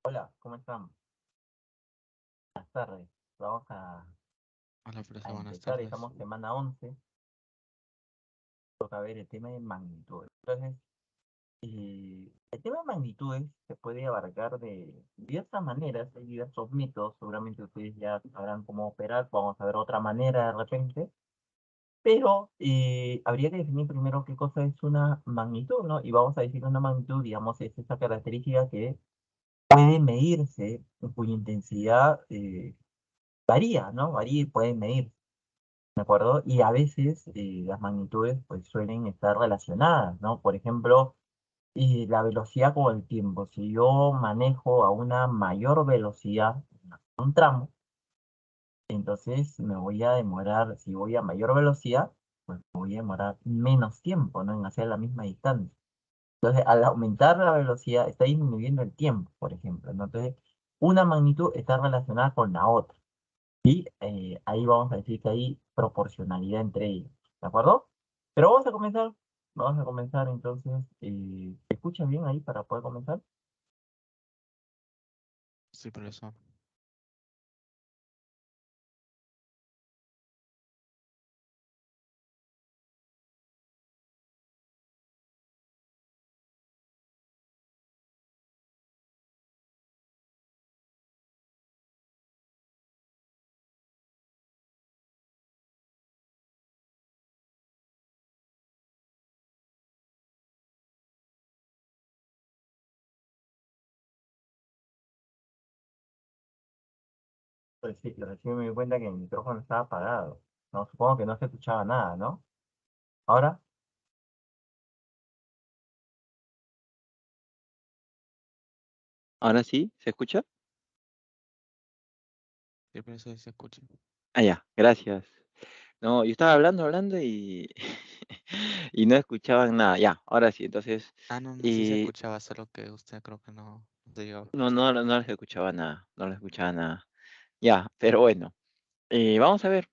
Hola, ¿cómo están? Buenas tardes. Vamos Hola, a profesor, buenas empezar, tardes. estamos semana 11. Toca ver el tema de magnitudes. Entonces, el tema de magnitudes se puede abarcar de diversas maneras, hay diversos métodos, seguramente ustedes ya sabrán cómo operar, vamos a ver otra manera de repente, pero habría que definir primero qué cosa es una magnitud, ¿no? Y vamos a decir una magnitud, digamos, es esa característica que puede medirse, cuya intensidad varía, ¿no? Varía y puede medirse. ¿De acuerdo? Y a veces las magnitudes pues suelen estar relacionadas, ¿no? Por ejemplo, la velocidad con el tiempo. Si yo manejo a una mayor velocidad en un tramo, entonces me voy a demorar, si voy a mayor velocidad, pues me voy a demorar menos tiempo, ¿no? En hacer la misma distancia. Entonces, al aumentar la velocidad, está disminuyendo el tiempo, por ejemplo, ¿no? Entonces, una magnitud está relacionada con la otra. Y ahí vamos a decir que hay proporcionalidad entre ellos, ¿de acuerdo? Pero vamos a comenzar entonces. ¿Se escucha bien ahí para poder comenzar? Sí, profesor. Pues sí, recién me di cuenta que el micrófono estaba apagado. No, supongo que no se escuchaba nada, ¿no? Ahora, Ahora sí, ¿se escucha? Sí, profesor, se escucha. Ah, ya, gracias. No, yo estaba hablando y, y no escuchaban nada. Ya, ahora sí, entonces, No, sí se y escuchaba, solo que usted creo que no se llegaba a no, escuchar. no les escuchaba nada, no les escuchaba nada. Ya, pero bueno, vamos a ver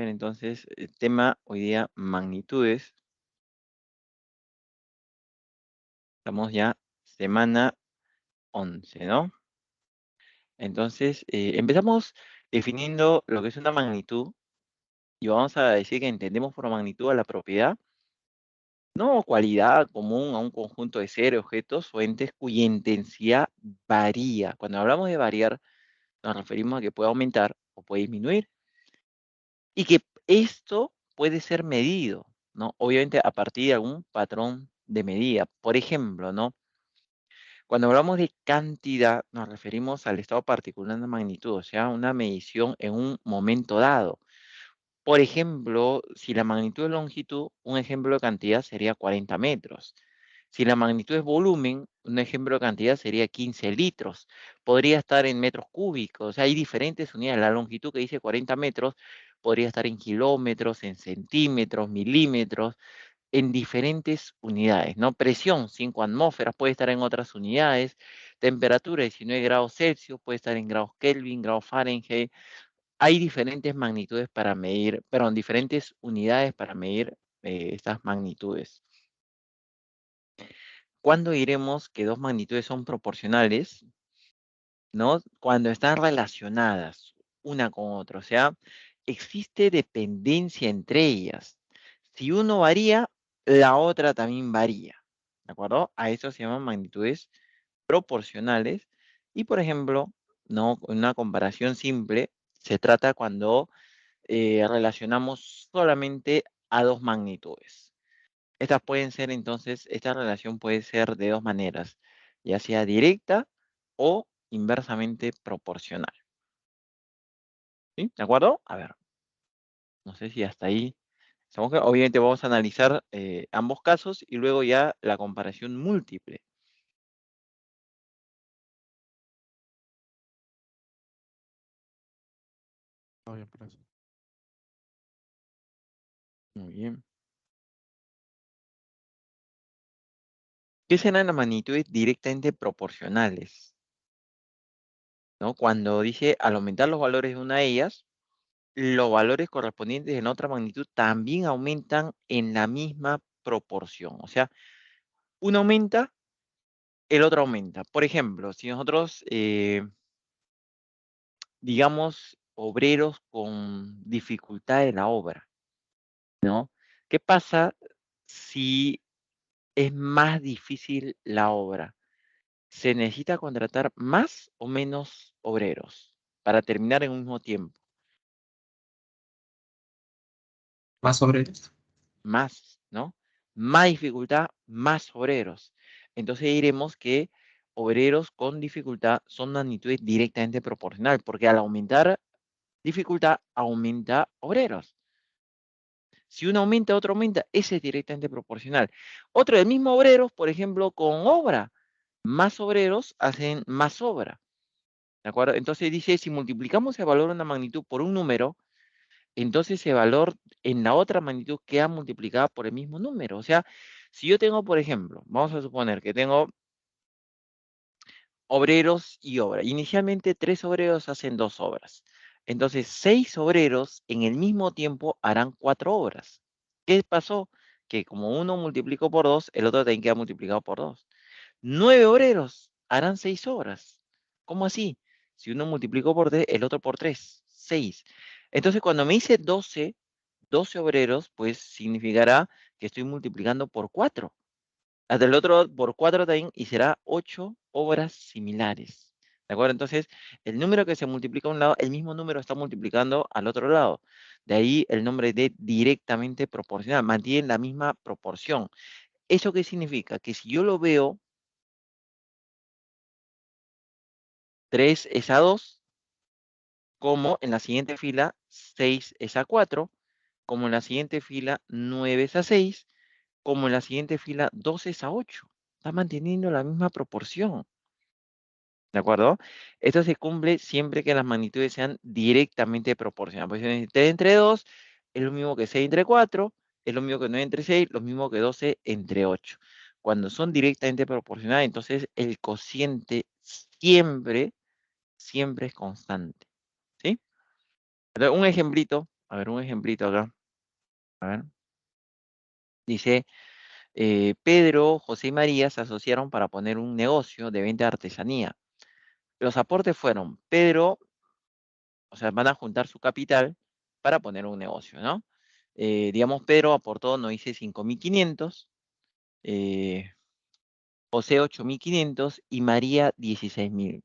entonces el tema hoy día, magnitudes. Estamos ya semana 11, ¿no? Entonces, empezamos definiendo lo que es una magnitud y vamos a decir que entendemos por magnitud a la propiedad. No cualidad común a un conjunto de seres, objetos o entes cuya intensidad varía. Cuando hablamos de variar, nos referimos a que puede aumentar o puede disminuir y que esto puede ser medido, ¿no? Obviamente a partir de algún patrón de medida. Por ejemplo, ¿no? Cuando hablamos de cantidad, nos referimos al estado particular de magnitud, o sea, una medición en un momento dado. Por ejemplo, si la magnitud es longitud, un ejemplo de cantidad sería 40 metros. Si la magnitud es volumen, un ejemplo de cantidad sería 15 litros. Podría estar en metros cúbicos. O sea, hay diferentes unidades. La longitud que dice 40 metros podría estar en kilómetros, en centímetros, milímetros, en diferentes unidades, ¿no? Presión, 5 atmósferas, puede estar en otras unidades. Temperatura, 19 grados Celsius, puede estar en grados Kelvin, grados Fahrenheit. Hay diferentes magnitudes para medir, perdón, diferentes unidades para medir estas magnitudes. ¿Cuándo diremos que dos magnitudes son proporcionales? ¿No? Cuando están relacionadas una con otra, o sea, existe dependencia entre ellas. Si uno varía, la otra también varía, ¿de acuerdo? A eso se llaman magnitudes proporcionales. Y, por ejemplo, ¿no? Una comparación simple se trata cuando relacionamos solamente a dos magnitudes. Estas pueden ser entonces, esta relación puede ser de dos maneras, ya sea directa o inversamente proporcional. ¿Sí? ¿De acuerdo? A ver, no sé si hasta ahí. Obviamente vamos a analizar ambos casos y luego ya la comparación múltiple. Está bien, profesor. Muy bien. ¿Qué serán las magnitudes directamente proporcionales? ¿No? Cuando dice al aumentar los valores de una de ellas, los valores correspondientes en otra magnitud también aumentan en la misma proporción. O sea, una aumenta el otro aumenta. Por ejemplo, si nosotros, digamos, obreros con dificultad en la obra, ¿no? ¿Qué pasa si es más difícil la obra? ¿Se necesita contratar más o menos obreros para terminar en un mismo tiempo? Más sobre esto. Más, ¿no? Más dificultad, más obreros. Entonces diremos que obreros con dificultad son magnitudes directamente proporcional, porque al aumentar dificultad, aumenta obreros. Si uno aumenta, otro aumenta, ese es directamente proporcional. Otro del mismo obreros, por ejemplo, con obra. Más obreros hacen más obra. ¿De acuerdo? Entonces dice, si multiplicamos el valor de una magnitud por un número, entonces ese valor en la otra magnitud queda multiplicada por el mismo número. O sea, si yo tengo, por ejemplo, vamos a suponer que tengo obreros y obra. Inicialmente 3 obreros hacen 2 obras. Entonces 6 obreros en el mismo tiempo harán 4 obras. ¿Qué pasó? Que como uno multiplicó por 2, el otro también queda multiplicado por 2. 9 obreros harán 6 obras. ¿Cómo así? Si uno multiplicó por 3, el otro por 3, 6. Entonces cuando me dice 12 obreros, pues significará que estoy multiplicando por 4. Hasta el otro por 4 también y será 8 obras similares. ¿De acuerdo? Entonces, el número que se multiplica a un lado, el mismo número está multiplicando al otro lado. De ahí el nombre de directamente proporcional, mantiene la misma proporción. ¿Eso qué significa? Que si yo lo veo, 3 es a 2, como en la siguiente fila 6 es a 4, como en la siguiente fila 9 es a 6, como en la siguiente fila 12 es a 8. Está manteniendo la misma proporción. ¿De acuerdo? Esto se cumple siempre que las magnitudes sean directamente proporcionales. Pues 3 entre 2 es lo mismo que 6 entre 4, es lo mismo que 9 entre 6, lo mismo que 12 entre 8. Cuando son directamente proporcionales, entonces el cociente siempre es constante. ¿Sí? Entonces, un ejemplito, a ver, un ejemplito acá. A ver. Dice, Pedro, José y María se asociaron para poner un negocio de venta de artesanía. Los aportes fueron Pedro, o sea, van a juntar su capital para poner un negocio, ¿no? Digamos, Pedro aportó, no hice 5.500, José 8.500 y María 16.000.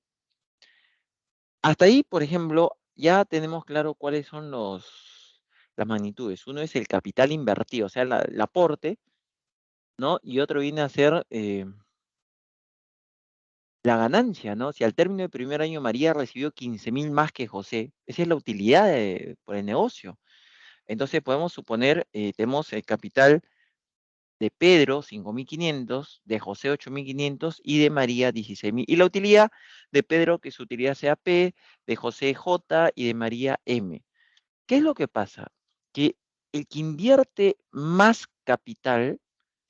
Hasta ahí, por ejemplo, ya tenemos claro cuáles son las magnitudes. Uno es el capital invertido, o sea, el aporte, ¿no? Y otro viene a ser la ganancia, ¿no? Si al término del primer año María recibió 15.000 más que José, esa es la utilidad por el negocio. Entonces podemos suponer, tenemos el capital de Pedro 5.500, de José 8.500 y de María 16.000. Y la utilidad de Pedro, que su utilidad sea P, de José J y de María M. ¿Qué es lo que pasa? Que el que invierte más capital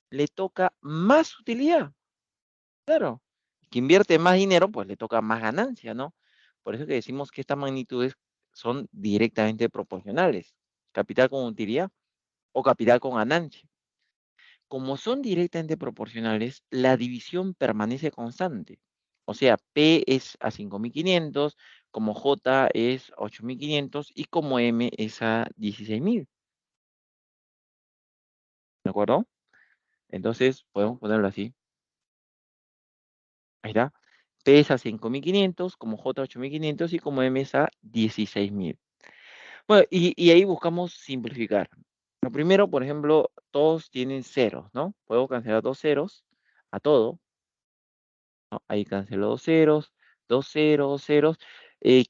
le toca más utilidad. Claro. El que invierte más dinero, pues le toca más ganancia, ¿no? Por eso que decimos que estas magnitudes son directamente proporcionales. Capital con utilidad o capital con ganancia. Como son directamente proporcionales, la división permanece constante. O sea, P es a 5.500, como J es 8.500 y como M es a 16.000. ¿De acuerdo? Entonces, podemos ponerlo así. Ahí está. P es a 5.500, como J 8.500 y como M es a 16.000. Bueno, y ahí buscamos simplificar. Lo primero, por ejemplo, todos tienen ceros, ¿no? Puedo cancelar 2 ceros a todo. ¿No? Ahí canceló 2 ceros, 2 ceros.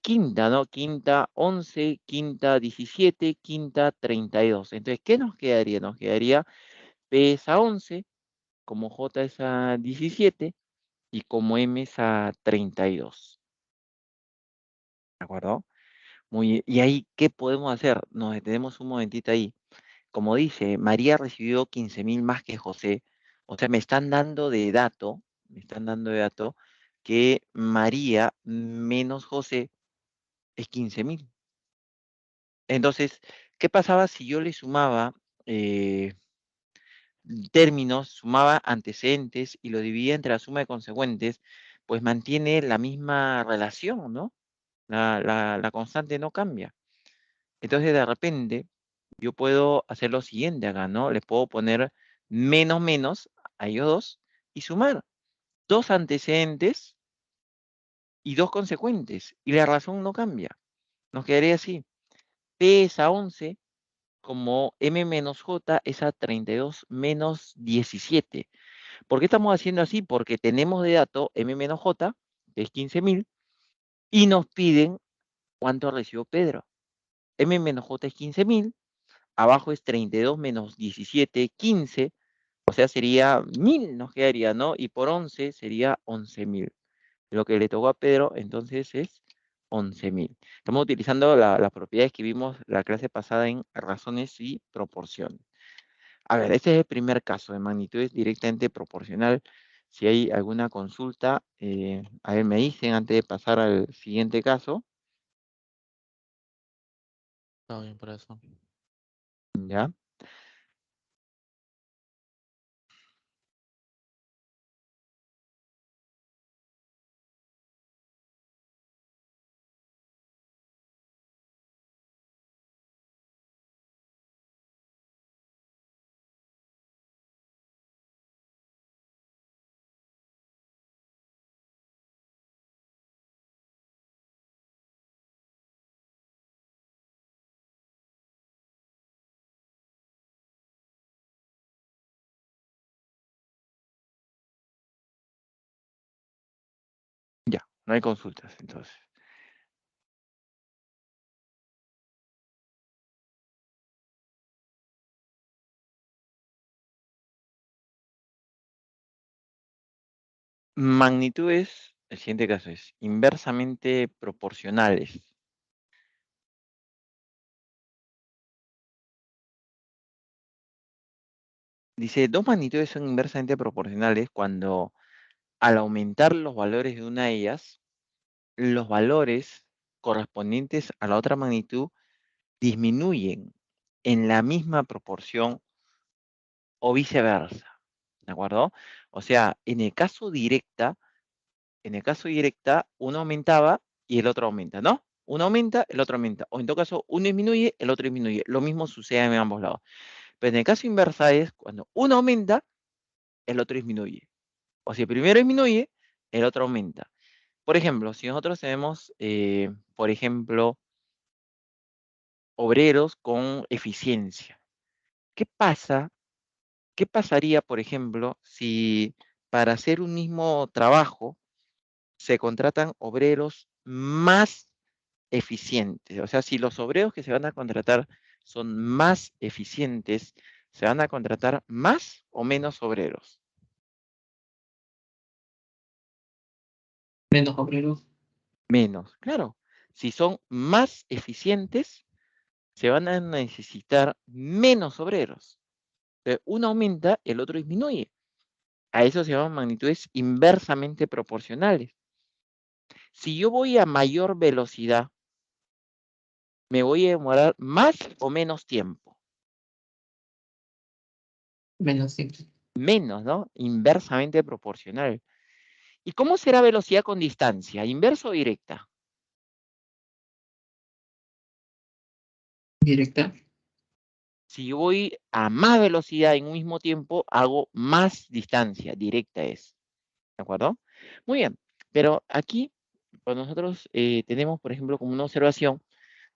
Quinta, ¿no? Quinta 11, quinta 17, quinta 32. Entonces, ¿qué nos quedaría? Nos quedaría P es a 11, como J es a 17 y como M es a 32. ¿De acuerdo? Muy bien. Y ahí, ¿qué podemos hacer? Nos detenemos un momentito ahí. Como dice, María recibió 15.000 más que José. O sea, me están dando de dato que María menos José es 15.000. Entonces, ¿qué pasaba si yo le sumaba términos, sumaba antecedentes y lo dividía entre la suma de consecuentes, pues mantiene la misma relación, ¿no? La constante no cambia. Entonces, de repente, yo puedo hacer lo siguiente acá, ¿no? Les puedo poner menos menos a ellos dos y sumar dos antecedentes y dos consecuentes. Y la razón no cambia. Nos quedaría así. P es a 11 como M menos J es a 32 menos 17. ¿Por qué estamos haciendo así? Porque tenemos de dato M menos J, que es 15.000, y nos piden cuánto recibió Pedro. M menos J es 15.000, abajo es 32 menos 17, 15, o sea, sería 1.000 nos quedaría, ¿no? Y por 11 sería 11.000. Lo que le tocó a Pedro entonces es 11.000. Estamos utilizando las propiedades que vimos la clase pasada en razones y proporción. A ver, este es el primer caso de magnitudes directamente proporcional. Si hay alguna consulta, a ver, me dicen antes de pasar al siguiente caso. Todo bien, profesor. ¿Ya? Ya, no hay consultas entonces. Magnitudes, el siguiente caso es inversamente proporcionales. Dice, dos magnitudes son inversamente proporcionales cuando al aumentar los valores de una de ellas, los valores correspondientes a la otra magnitud disminuyen en la misma proporción o viceversa. ¿De acuerdo? O sea, en el caso directa, uno aumentaba y el otro aumenta, ¿no? Uno aumenta, el otro aumenta. O en todo caso, uno disminuye, el otro disminuye. Lo mismo sucede en ambos lados. Pero en el caso inversa es cuando uno aumenta, el otro disminuye. O si el primero disminuye, el otro aumenta. Por ejemplo, si nosotros tenemos, por ejemplo, obreros con eficiencia, ¿qué pasa? ¿Qué pasaría, por ejemplo, si para hacer un mismo trabajo se contratan obreros más eficientes? O sea, si los obreros que se van a contratar son más eficientes, ¿se van a contratar más o menos obreros? Menos obreros. Menos, claro. Si son más eficientes, se van a necesitar menos obreros. Uno aumenta, el otro disminuye. A eso se llaman magnitudes inversamente proporcionales. Si yo voy a mayor velocidad, me voy a demorar más o menos tiempo. Menos tiempo. Menos, ¿no? Inversamente proporcional. ¿Y cómo será velocidad con distancia? ¿Inversa o directa? Directa. Si yo voy a más velocidad en un mismo tiempo, hago más distancia. Directa es. ¿De acuerdo? Muy bien. Pero aquí, pues nosotros tenemos, por ejemplo, como una observación,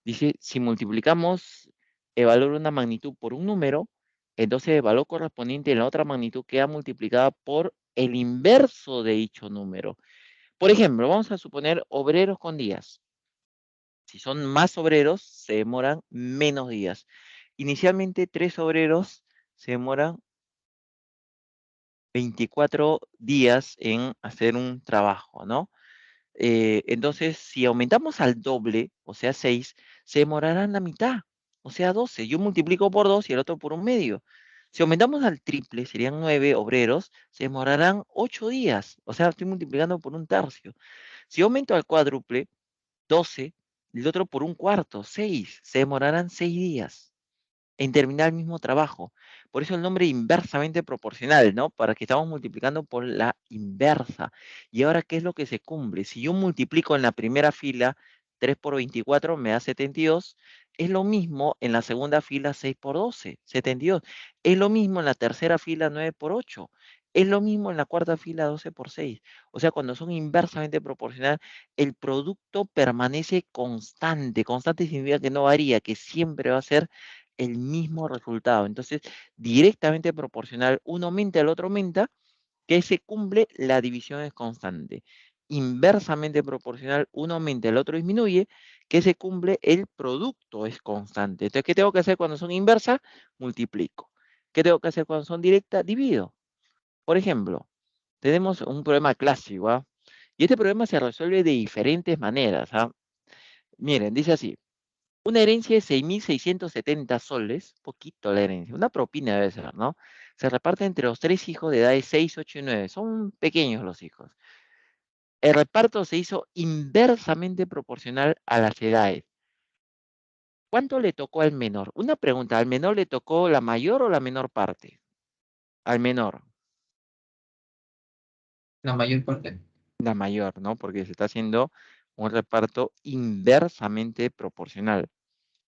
dice, si multiplicamos el valor de una magnitud por un número, entonces el valor correspondiente en la otra magnitud queda multiplicada por el inverso de dicho número. Por ejemplo, vamos a suponer obreros con días. Si son más obreros, se demoran menos días. Inicialmente, 3 obreros se demoran 24 días en hacer un trabajo, ¿no? Entonces, si aumentamos al doble, o sea 6, se demorarán la mitad, o sea 12. Yo multiplico por 2 y el otro por un medio. Si aumentamos al triple, serían 9 obreros, se demorarán 8 días, o sea, estoy multiplicando por un tercio. Si aumento al cuádruple, 12, el otro por un cuarto, 6, se demorarán 6 días en terminar el mismo trabajo. Por eso el nombre inversamente proporcional, ¿no? Para que estamos multiplicando por la inversa. Y ahora, ¿qué es lo que se cumple? Si yo multiplico en la primera fila 3 por 24 me da 72. Es lo mismo en la segunda fila 6 por 12, 72. Es lo mismo en la tercera fila 9 por 8. Es lo mismo en la cuarta fila 12 por 6. O sea, cuando son inversamente proporcional, el producto permanece constante. Constante significa que no varía, que siempre va a ser el mismo resultado. Entonces, directamente proporcional, uno aumenta, el otro aumenta, que se cumple, la división es constante. Inversamente proporcional, uno aumenta, el otro disminuye, que se cumple, el producto es constante. Entonces, ¿qué tengo que hacer cuando son inversas? Multiplico. ¿Qué tengo que hacer cuando son directas? Divido. Por ejemplo, tenemos un problema clásico, ¿ah? Y este problema se resuelve de diferentes maneras, ¿ah? Miren, dice así. Una herencia de 6.670 soles, poquito la herencia, una propina debe ser, ¿no? Se reparte entre los 3 hijos de edades 6, 8 y 9. Son pequeños los hijos. El reparto se hizo inversamente proporcional a las edades. ¿Cuánto le tocó al menor? Una pregunta, ¿al menor le tocó la mayor o la menor parte? Al menor, La mayor parte. la mayor, ¿no? Porque se está haciendo un reparto inversamente proporcional.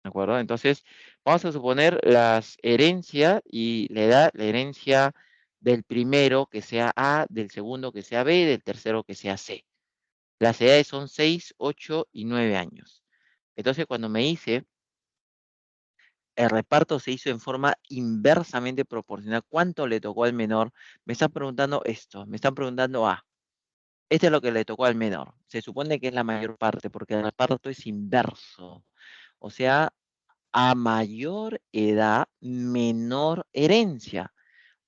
¿De acuerdo? Entonces, vamos a suponer las herencias y le da la herencia del primero que sea A, del segundo que sea B, del tercero que sea C. Las edades son 6, 8 y 9 años. Entonces, cuando me dice el reparto se hizo en forma inversamente proporcional, ¿cuánto le tocó al menor? Me están preguntando esto, me están preguntando A. Este es lo que le tocó al menor. Se supone que es la mayor parte porque el reparto es inverso. O sea, a mayor edad, menor herencia.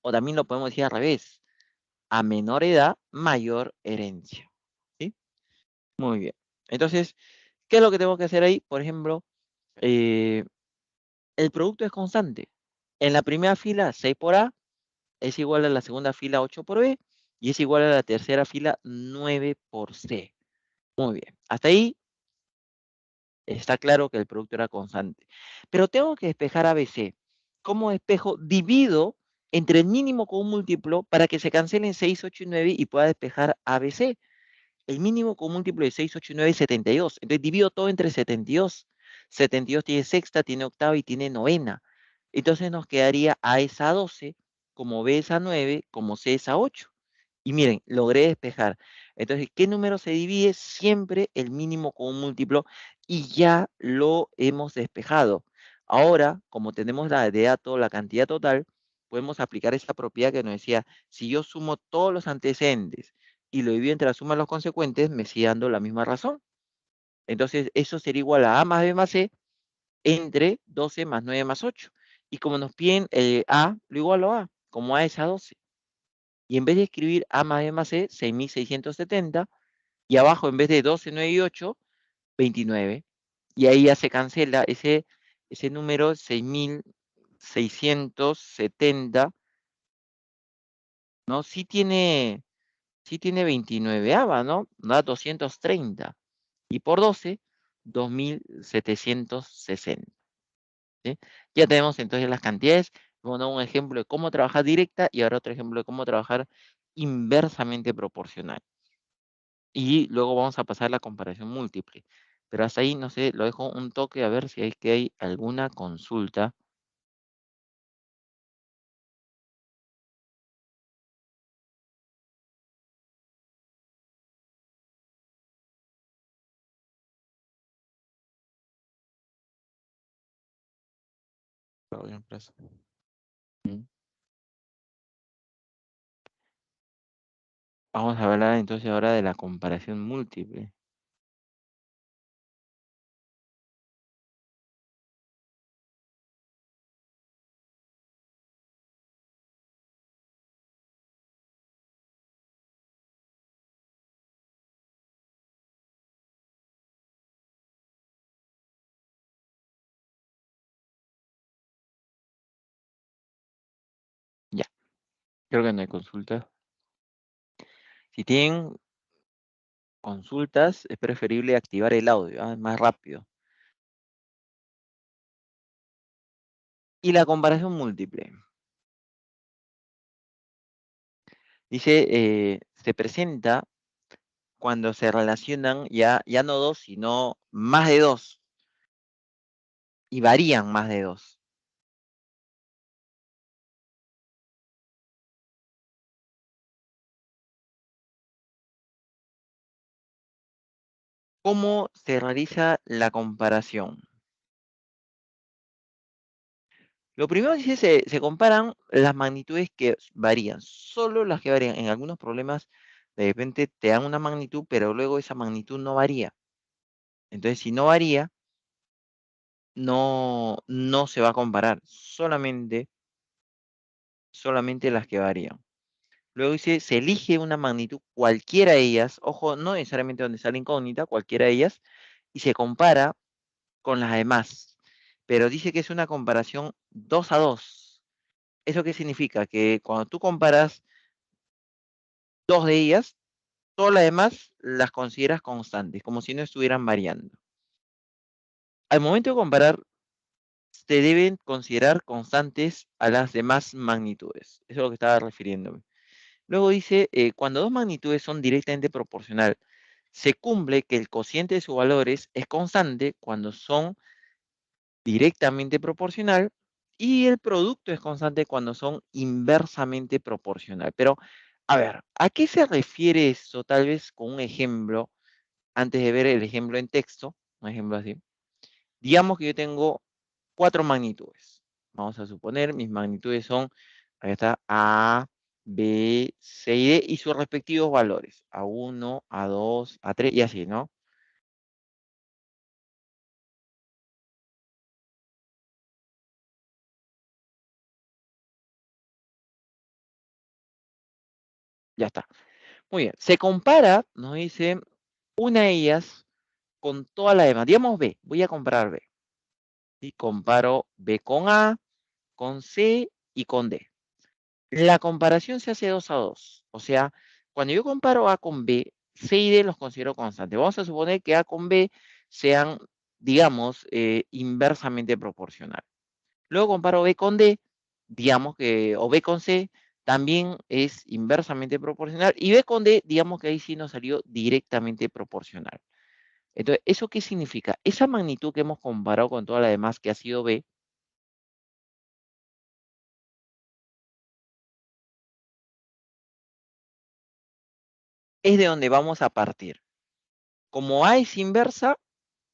O también lo podemos decir al revés. A menor edad, mayor herencia. ¿Sí? Muy bien. Entonces, ¿qué es lo que tengo que hacer ahí? Por ejemplo, eh, el producto es constante. En la primera fila, 6 por A, es igual a la segunda fila, 8 por B, y es igual a la tercera fila, 9 por C. Muy bien. Hasta ahí está claro que el producto era constante. Pero tengo que despejar ABC. ¿Cómo despejo? Divido entre el mínimo común múltiplo para que se cancelen 6, 8 y 9 y pueda despejar ABC. El mínimo común múltiplo de 6, 8 y 9 es 72. Entonces divido todo entre 72. 72 tiene sexta, tiene octava y tiene novena. Entonces nos quedaría A es a 12, como B es a 9, como C es a 8. Y miren, logré despejar. Entonces, ¿qué número se divide? Siempre el mínimo común múltiplo y ya lo hemos despejado. Ahora, como tenemos la de dato, la cantidad total, podemos aplicar esta propiedad que nos decía, si yo sumo todos los antecedentes y lo divido entre la suma de los consecuentes, me sigue dando la misma razón. Entonces, eso sería igual a A más B más C entre 12 más 9 más 8. Y como nos piden A, lo igualo a A, como A es a 12. Y en vez de escribir A más B más C, 6.670, y abajo en vez de 12, 9 y 8, 29. Y ahí ya se cancela ese número 6.670, ¿no? Sí tiene 29ava, ¿no? Da 230. Y por 12, 2.760. ¿Sí? Ya tenemos entonces las cantidades. Vamos a dar un ejemplo de cómo trabajar directa y ahora otro ejemplo de cómo trabajar inversamente proporcional. Y luego vamos a pasar a la comparación múltiple. Pero hasta ahí, no sé, lo dejo un toque a ver si hay alguna consulta. Todo bien, preso. ¿Mm? Vamos a hablar entonces ahora de la comparación múltiple. Ya, creo que no hay consultas. Si tienen consultas, es preferible activar el audio, ¿ah? Es más rápido. Y la comparación múltiple. Dice, se presenta cuando se relacionan ya no dos, sino más de dos. Y varían más de dos. ¿Cómo se realiza la comparación? Lo primero dice, se comparan las magnitudes que varían, solo las que varían. En algunos problemas, de repente te dan una magnitud, pero luego esa magnitud no varía. Entonces, si no varía, no se va a comparar, solamente las que varían. Luego dice, se elige una magnitud, cualquiera de ellas, ojo, no necesariamente donde sale incógnita, cualquiera de ellas, y se compara con las demás. Pero dice que es una comparación 2 a 2. ¿Eso qué significa? Que cuando tú comparas dos de ellas, todas las demás las consideras constantes, como si no estuvieran variando. Al momento de comparar, se deben considerar constantes a las demás magnitudes. Eso es lo que estaba refiriéndome. Luego dice, cuando dos magnitudes son directamente proporcional, se cumple que el cociente de sus valores es constante cuando son directamente proporcional y el producto es constante cuando son inversamente proporcional. Pero, a ver, ¿a qué se refiere eso? Tal vez con un ejemplo, antes de ver el ejemplo en texto, un ejemplo así. Digamos que yo tengo 4 magnitudes. Vamos a suponer, mis magnitudes son, ahí está, A, B, C y D y sus respectivos valores. A1, A2, A3 y así, ¿no? Ya está. Muy bien. Se compara, nos dice, una de ellas con todas las demás. Digamos B, voy a comparar B. Y comparo B con A, con C y con D. La comparación se hace 2 a 2. O sea, cuando yo comparo A con B, C y D los considero constantes. Vamos a suponer que A con B sean, digamos, inversamente proporcional. Luego comparo B con D, digamos que, o B con C, también es inversamente proporcional. Y B con D, digamos que ahí sí nos salió directamente proporcional. Entonces, ¿eso qué significa? Esa magnitud que hemos comparado con toda la demás que ha sido B, es de donde vamos a partir. Como A es inversa,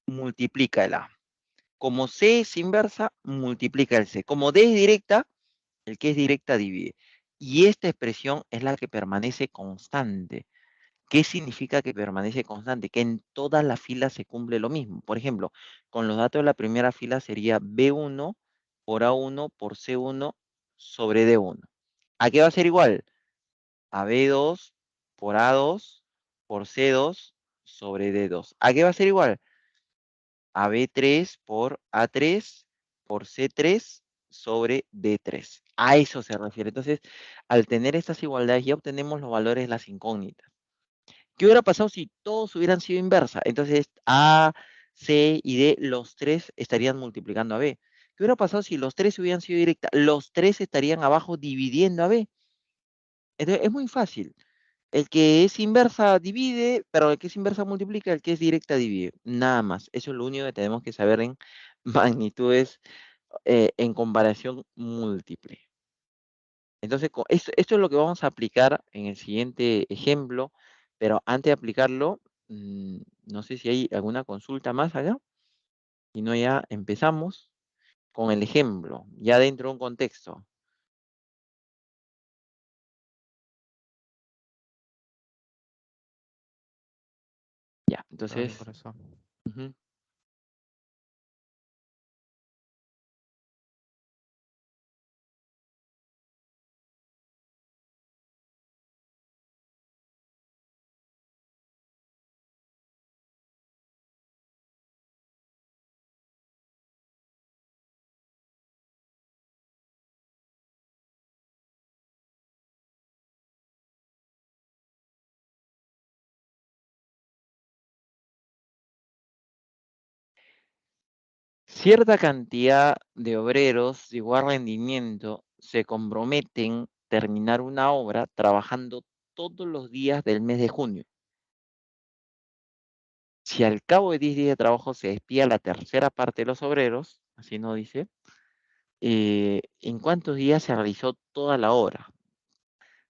multiplica el A. Como C es inversa, multiplica el C. Como D es directa, el que es directa divide. Y esta expresión es la que permanece constante. ¿Qué significa que permanece constante? Que en todas las filas se cumple lo mismo. Por ejemplo, con los datos de la primera fila sería B1 por A1 por C1 sobre D1. ¿A qué va a ser igual? A B2 por A2 por C2 sobre D2. ¿A qué va a ser igual? A B3 por A3 por C3 sobre D3. A eso se refiere. Entonces, al tener estas igualdades ya obtenemos los valores de las incógnitas. ¿Qué hubiera pasado si todos hubieran sido inversa? Entonces, A, C y D, los tres estarían multiplicando a B. ¿Qué hubiera pasado si los tres hubieran sido directas? Los tres estarían abajo dividiendo a B. Entonces, es muy fácil. El que es inversa divide, pero el que es inversa multiplica, el que es directa divide. Nada más. Eso es lo único que tenemos que saber en magnitudes en comparación múltiple. Entonces, esto es lo que vamos a aplicar en el siguiente ejemplo, pero antes de aplicarlo, no sé si hay alguna consulta más acá. Si no, ya empezamos con el ejemplo, ya dentro de un contexto. Ya, Todo bien, entonces, profesor. ujú. Cierta cantidad de obreros de igual rendimiento se comprometen terminar una obra trabajando todos los días del mes de junio. Si al cabo de 10 días de trabajo se despide la tercera parte de los obreros, así nos dice, ¿en cuántos días se realizó toda la obra?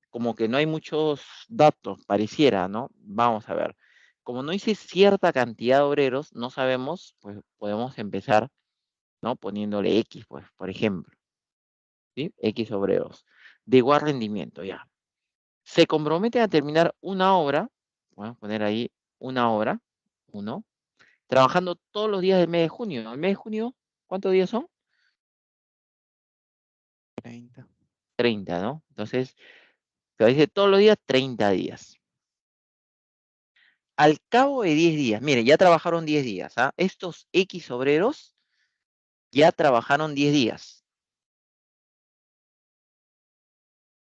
Como que no hay muchos datos, pareciera, ¿no? Vamos a ver. Como no dice cierta cantidad de obreros, no sabemos, pues podemos empezar, ¿no? Poniéndole X, pues, por ejemplo, ¿sí? X obreros. De igual rendimiento, ya. Se comprometen a terminar una obra, podemos poner ahí una obra, uno, trabajando todos los días del mes de junio. ¿El mes de junio cuántos días son? 30. 30, ¿no? Entonces, se dice todos los días 30 días. Al cabo de 10 días, miren, ya trabajaron 10 días, ¿ah? Estos X obreros ya trabajaron 10 días.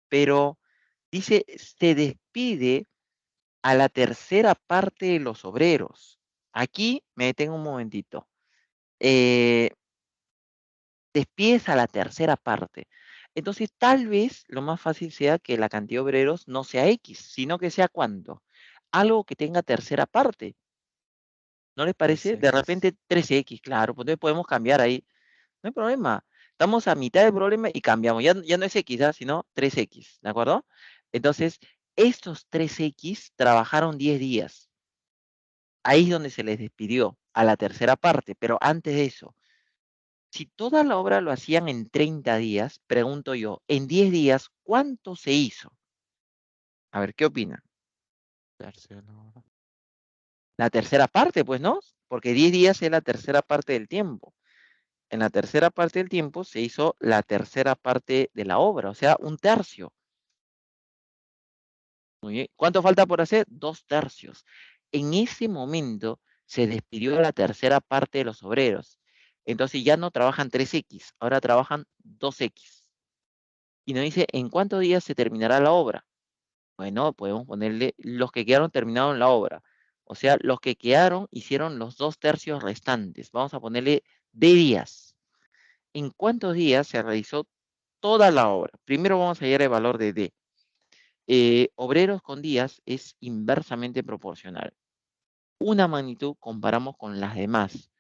Pero dice, se despide a la tercera parte de los obreros. Aquí me detengo un momentito. Despides a la tercera parte. Entonces, tal vez lo más fácil sea que la cantidad de obreros no sea X, sino que sea ¿cuánto? Algo que tenga tercera parte. ¿No les parece? De 3X. repente 3X, claro, pues entonces podemos cambiar ahí. No hay problema. Estamos a mitad del problema y cambiamos. Ya no es X, ¿ah? Sino 3X, ¿de acuerdo? Entonces, estos 3X trabajaron 10 días. Ahí es donde se les despidió a la tercera parte, pero antes de eso, si toda la obra lo hacían en 30 días, pregunto yo, en 10 días, ¿cuánto se hizo? A ver, ¿qué opinan? Tercio de la hora. La tercera parte, pues, ¿no? Porque 10 días es la tercera parte del tiempo. En la tercera parte del tiempo se hizo la tercera parte de la obra, o sea, un tercio. Muy bien. ¿Cuánto falta por hacer? 2 tercios. En ese momento se despidió la tercera parte de los obreros. Entonces ya no trabajan 3X, ahora trabajan 2X. Y nos dice, ¿en cuántos días se terminará la obra? Bueno, podemos ponerle los que quedaron terminaron la obra. O sea, los que quedaron hicieron los 2 tercios restantes. Vamos a ponerle de días. ¿En cuántos días se realizó toda la obra? Primero vamos a hallar el valor de D. Obreros con días es inversamente proporcional. Una magnitud comparamos con las demás.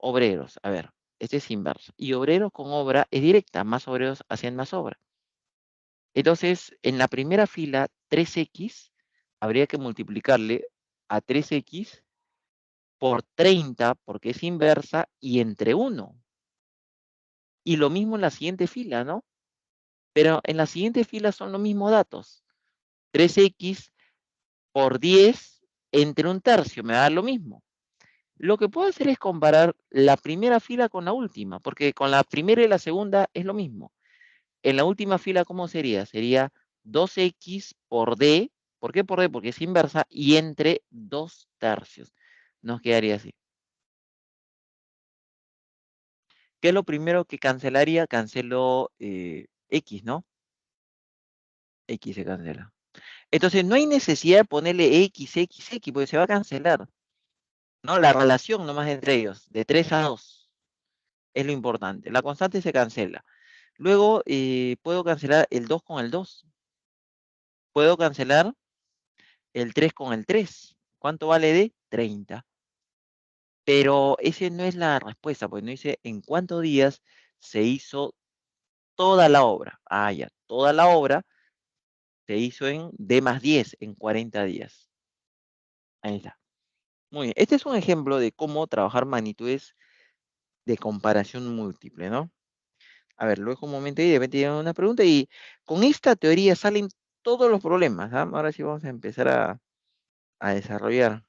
Obreros, a ver, este es inverso. Y obreros con obra es directa. Más obreros hacen más obra. Entonces, en la primera fila, 3X, habría que multiplicarle a 3X por 30, porque es inversa, y entre 1. Y lo mismo en la siguiente fila, ¿no? Pero en la siguiente fila son los mismos datos. 3X por 10 entre un tercio, me da lo mismo. Lo que puedo hacer es comparar la primera fila con la última, porque con la primera y la segunda es lo mismo. En la última fila, ¿cómo sería? Sería 2X por D. ¿Por qué por D? Porque es inversa y entre 2 tercios. Nos quedaría así. ¿Qué es lo primero que cancelaría? Cancelo X, ¿no? X se cancela. Entonces no hay necesidad de ponerle X, porque se va a cancelar. ¿No? La relación nomás entre ellos, de 3 a 2, es lo importante. La constante se cancela. Luego puedo cancelar el 2 con el 2. Puedo cancelar el 3 con el 3. ¿Cuánto vale D? 30. Pero ese no es la respuesta, pues no dice en cuántos días se hizo toda la obra. Ah, ya, toda la obra se hizo en D más 10, en 40 días. Ahí está. Muy bien. Este es un ejemplo de cómo trabajar magnitudes de comparación múltiple, ¿no? A ver, lo dejo un momento y de repente llega una pregunta y con esta teoría salen todos los problemas, ¿ah? Ahora sí vamos a empezar a desarrollar.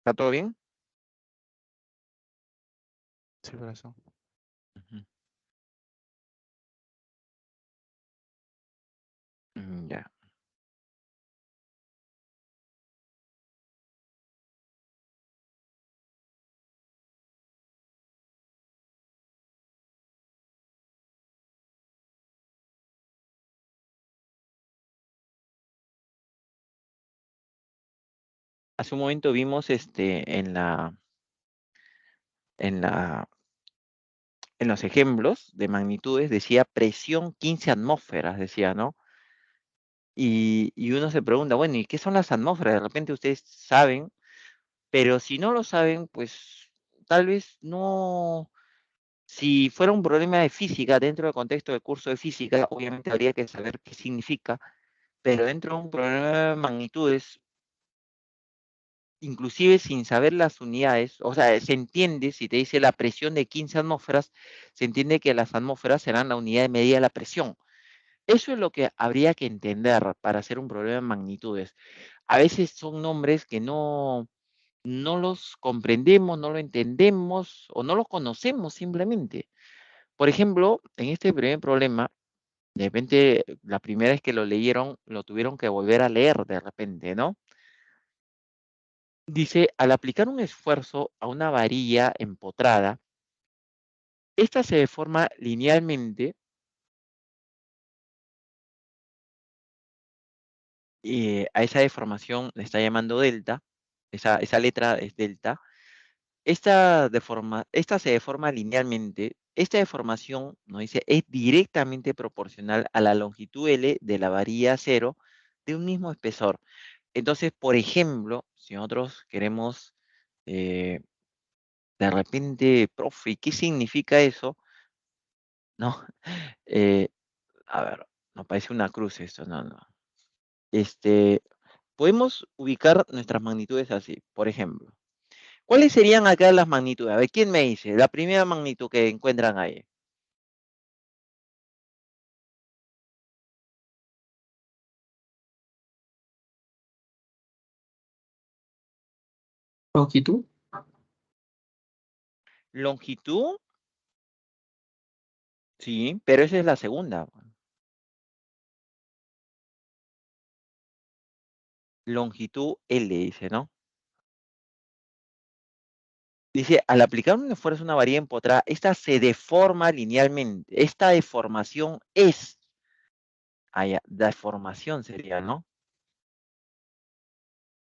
¿Está todo bien? Sí, corazón. Ujú. Ya. Hace un momento vimos en la, en los ejemplos de magnitudes, decía presión 15 atmósferas, decía, ¿no? Y uno se pregunta, bueno, ¿y qué son las atmósferas? De repente ustedes saben, pero si no lo saben, pues tal vez no. Si fuera un problema de física, dentro del contexto del curso de física, obviamente habría que saber qué significa, pero dentro de un problema de magnitudes, inclusive sin saber las unidades, o sea, se entiende, si te dice la presión de 15 atmósferas, se entiende que las atmósferas serán la unidad de medida de la presión. Eso es lo que habría que entender para hacer un problema de magnitudes. A veces son nombres que no los comprendemos, no lo entendemos o no los conocemos simplemente. Por ejemplo, en este primer problema, de repente, la primera vez que lo leyeron, lo tuvieron que volver a leer de repente, ¿no? Dice, al aplicar un esfuerzo a una varilla empotrada, esta se deforma linealmente, a esa deformación le está llamando delta, esa letra es delta. Esta se deforma linealmente. Esta deformación, nos dice, es directamente proporcional a la longitud L de la varilla cero de un mismo espesor. Entonces, por ejemplo, si nosotros queremos, de repente, profe, ¿qué significa eso? ¿No? Eh, a ver, nos parece una cruz esto, no, no. Podemos ubicar nuestras magnitudes así, por ejemplo. ¿Cuáles serían acá las magnitudes? A ver, ¿quién me dice? La primera magnitud que encuentran ahí. Longitud, Longitud, sí, pero esa es la segunda. Longitud L, dice, ¿no? Dice, al aplicar un esfuerzo a una varilla empotrada, esta se deforma linealmente. Esta deformación es, deformación sería, ¿no?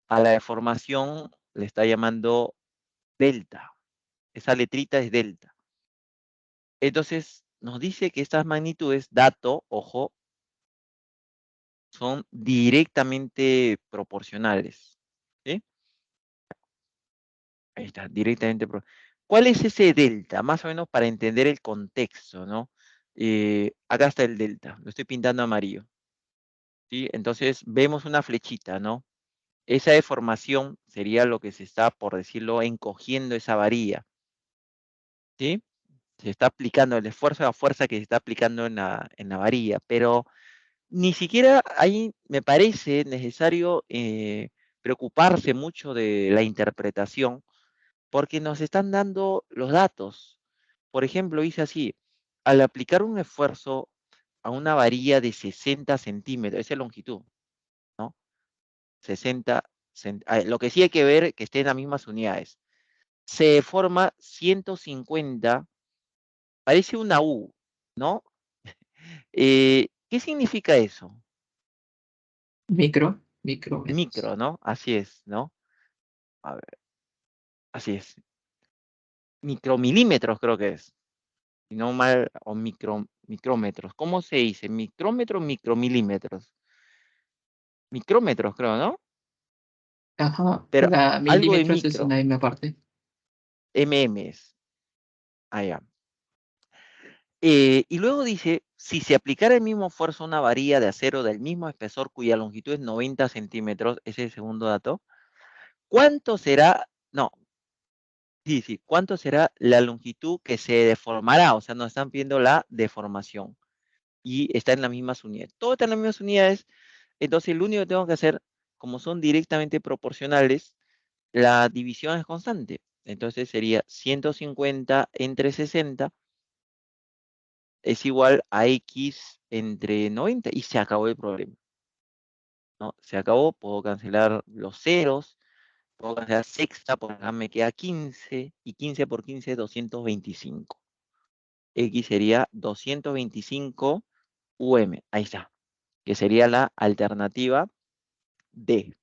A la deformación le está llamando delta. Esa letrita es delta. Entonces, nos dice que estas magnitudes, dato, ojo, son directamente proporcionales. ¿Sí? Ahí está, directamente. ¿Cuál es ese delta? Más o menos para entender el contexto, ¿no? Acá está el delta, lo estoy pintando amarillo. ¿Sí? Entonces vemos una flechita, ¿no? Esa deformación sería lo que se está, por decirlo, encogiendo esa varilla. ¿Sí? Se está aplicando el esfuerzo, la fuerza que se está aplicando en la varilla, pero ni siquiera ahí me parece necesario preocuparse mucho de la interpretación, porque nos están dando los datos. Por ejemplo, dice así, al aplicar un esfuerzo a una varilla de 60 centímetros, esa es longitud, ¿no? 60, lo que sí hay que ver que esté en las mismas unidades. Se deforma 150, parece una U, ¿no? ¿Qué significa eso? micrómetros. Micro, ¿no? Así es, ¿no? A ver, así es. Micromilímetros creo que es. Si no mal, o micrómetros. ¿Cómo se dice? ¿Micrómetros, micromilímetros? Micrómetros creo, ¿no? Ajá, Pero la algo de milímetros es en micro, la misma parte. es. Allá. Y luego dice, si se aplicara el mismo esfuerzo a una varilla de acero del mismo espesor cuya longitud es 90 centímetros, ese es el segundo dato, ¿cuánto será? No, sí, sí, ¿cuánto será la longitud que se deformará? O sea, nos están pidiendo la deformación y está en las mismas unidades. Todo está en las mismas unidades, entonces lo único que tengo que hacer, como son directamente proporcionales, la división es constante. Entonces sería 150 entre 60 es igual a X entre 90 y se acabó el problema, ¿no? Se acabó, puedo cancelar los ceros, puedo cancelar sexta, por acá me queda 15 y 15 por 15 es 225. X sería 225 UM, ahí está, que sería la alternativa D.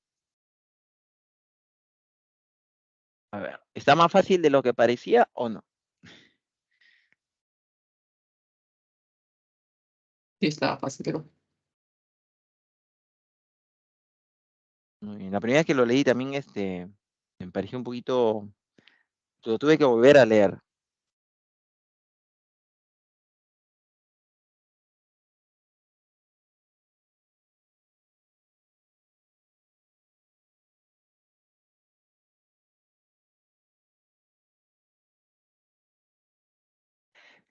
A ver, ¿está más fácil de lo que parecía o no? Sí, estaba fácil, pero Muy bien. La primera vez que lo leí también me pareció un poquito, lo tuve que volver a leer.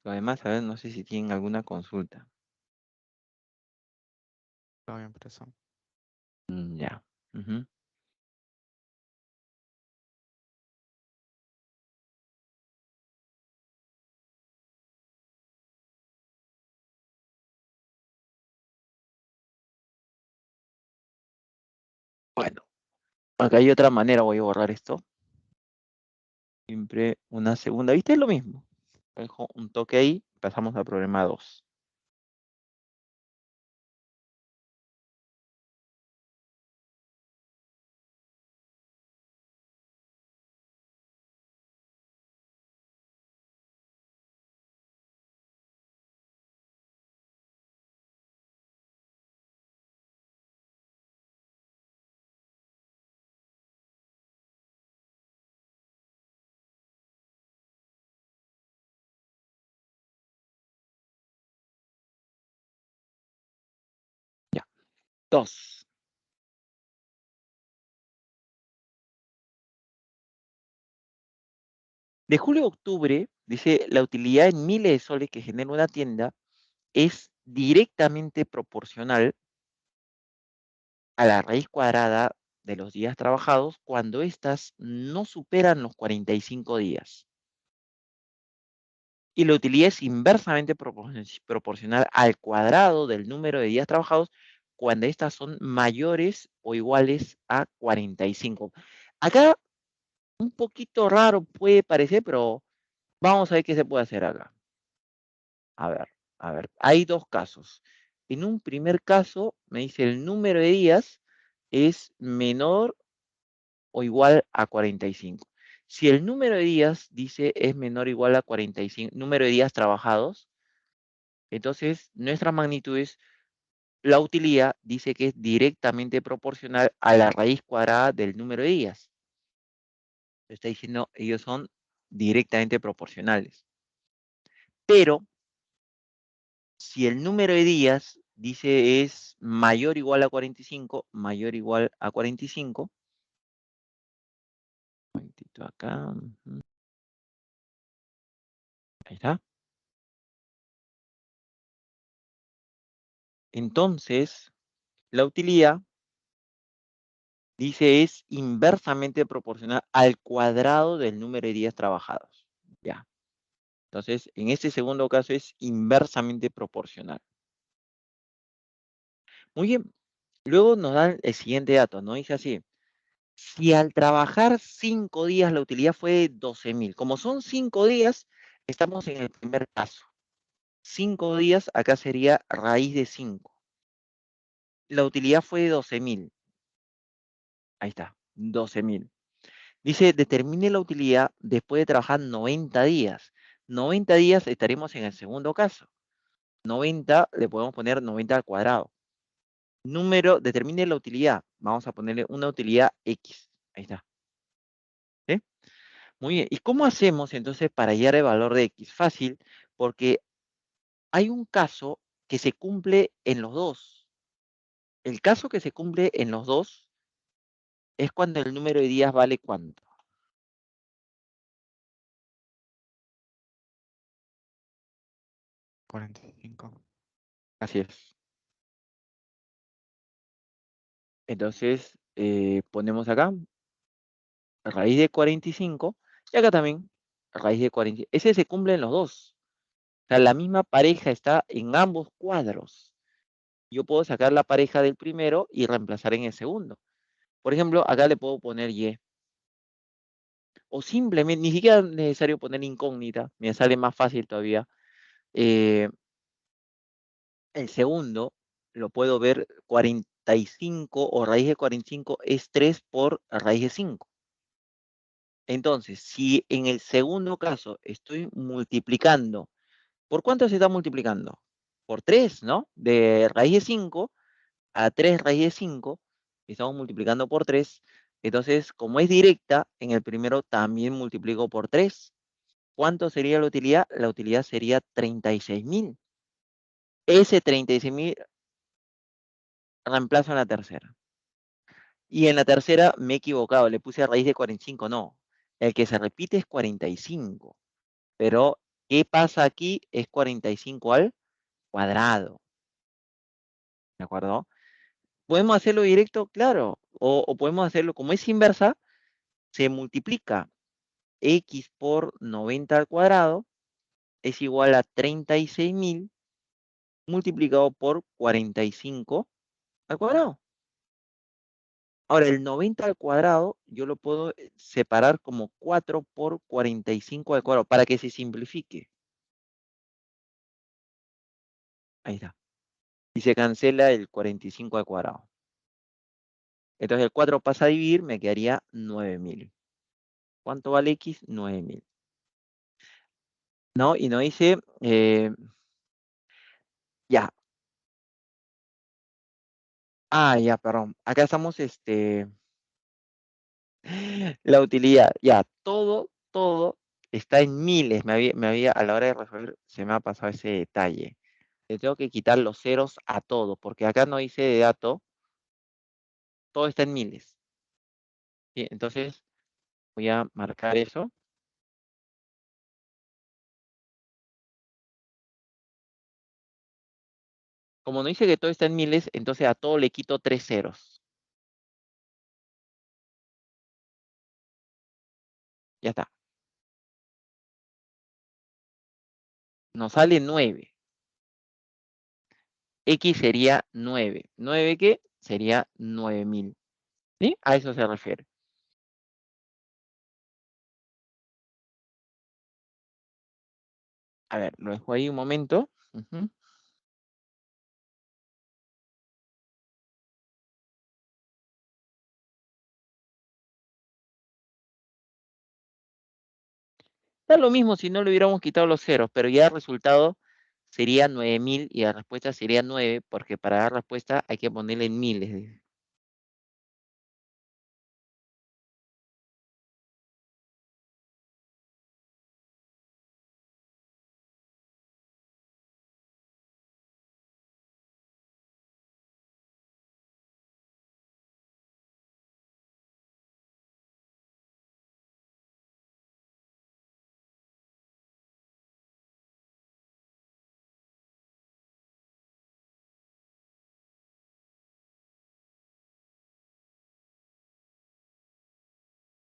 Además, a ver, no sé si tienen alguna consulta. Todo bien, profesor. Ya. Ujú. Bueno, acá hay otra manera, voy a borrar esto. Siempre una segunda, ¿viste? Es lo mismo. Dejo un toque ahí, pasamos al problema 2. Ya. 2. De julio a octubre, dice, la utilidad en miles de soles que genera una tienda es directamente proporcional a la raíz cuadrada de los días trabajados cuando éstas no superan los 45 días. Y la utilidad es inversamente proporcional al cuadrado del número de días trabajados cuando éstas son mayores o iguales a 45. Acá un poquito raro puede parecer, pero vamos a ver qué se puede hacer acá. A ver, a ver, hay dos casos. En un primer caso, me dice el número de días es menor o igual a 45. Si el número de días dice es menor o igual a 45, número de días trabajados, entonces nuestra magnitud es, la utilidad dice que es directamente proporcional a la raíz cuadrada del número de días. Está diciendo, ellos son directamente proporcionales. Pero si el número de días dice es mayor o igual a 45, mayor o igual a 45, un momentito acá, ahí está. Entonces, la utilidad dice es inversamente proporcional al cuadrado del número de días trabajados. Ya. Entonces, en este segundo caso es inversamente proporcional. Muy bien. Luego nos dan el siguiente dato, ¿no? Dice así. Si al trabajar 5 días la utilidad fue de 12.000, como son 5 días, estamos en el primer caso. 5 días, acá sería raíz de 5. La utilidad fue de 12.000. Ahí está, 12.000. Dice, determine la utilidad después de trabajar 90 días. 90 días estaremos en el segundo caso. 90, le podemos poner 90 al cuadrado. Número, determine la utilidad. Vamos a ponerle una utilidad X. Ahí está. ¿Sí? Muy bien. ¿Y cómo hacemos entonces para hallar el valor de X? Fácil, porque hay un caso que se cumple en los dos. El caso que se cumple en los dos es cuando el número de días vale ¿cuánto? 45. Así es. Entonces, ponemos acá raíz de 45, y acá también raíz de 40. Ese se cumple en los dos. O sea, la misma pareja está en ambos cuadros. Yo puedo sacar la pareja del primero y reemplazar en el segundo. Por ejemplo, acá le puedo poner Y. O simplemente, ni siquiera es necesario poner incógnita, me sale más fácil todavía. Eh, el segundo lo puedo ver 45 o raíz de 45 es 3 por raíz de 5. Entonces, si en el segundo caso estoy multiplicando, ¿por cuánto se está multiplicando? Por 3, ¿no? De raíz de 5 a 3 raíz de 5, estamos multiplicando por 3. Entonces, como es directa, en el primero también multiplico por 3. ¿Cuánto sería la utilidad? La utilidad sería 36.000. Ese 36.000 reemplazo en la tercera. Y en la tercera me he equivocado, le puse raíz de 45, no. El que se repite es 45. Pero, ¿qué pasa aquí? Es 45 al cuadrado. ¿De acuerdo? ¿Podemos hacerlo directo? Claro. O podemos hacerlo, como es inversa, se multiplica x por 90 al cuadrado es igual a 36.000 multiplicado por 45 al cuadrado. Ahora, el 90 al cuadrado yo lo puedo separar como 4 por 45 al cuadrado para que se simplifique. Ahí está. Y se cancela el 45 al cuadrado. Entonces el 4 pasa a dividir, me quedaría 9.000. ¿Cuánto vale x? 9.000. ¿No? Y nos dice, ya. Ya, perdón. Acá estamos, la utilidad. Ya, todo está en miles. A la hora de resolver, se me ha pasado ese detalle. Le tengo que quitar los ceros a todo, porque acá no dice de dato, todo está en miles. ¿Sí? Entonces, voy a marcar eso. Como no dice que todo está en miles, entonces a todo le quito 3 ceros. Ya está. Nos sale 9. X sería 9. ¿9 qué? Sería 9.000. ¿Sí? A eso se refiere. A ver, lo dejo ahí un momento. Da lo mismo si no le hubiéramos quitado los ceros, pero ya el resultado sería 9.000 y la respuesta sería 9, porque para dar respuesta hay que ponerle en miles.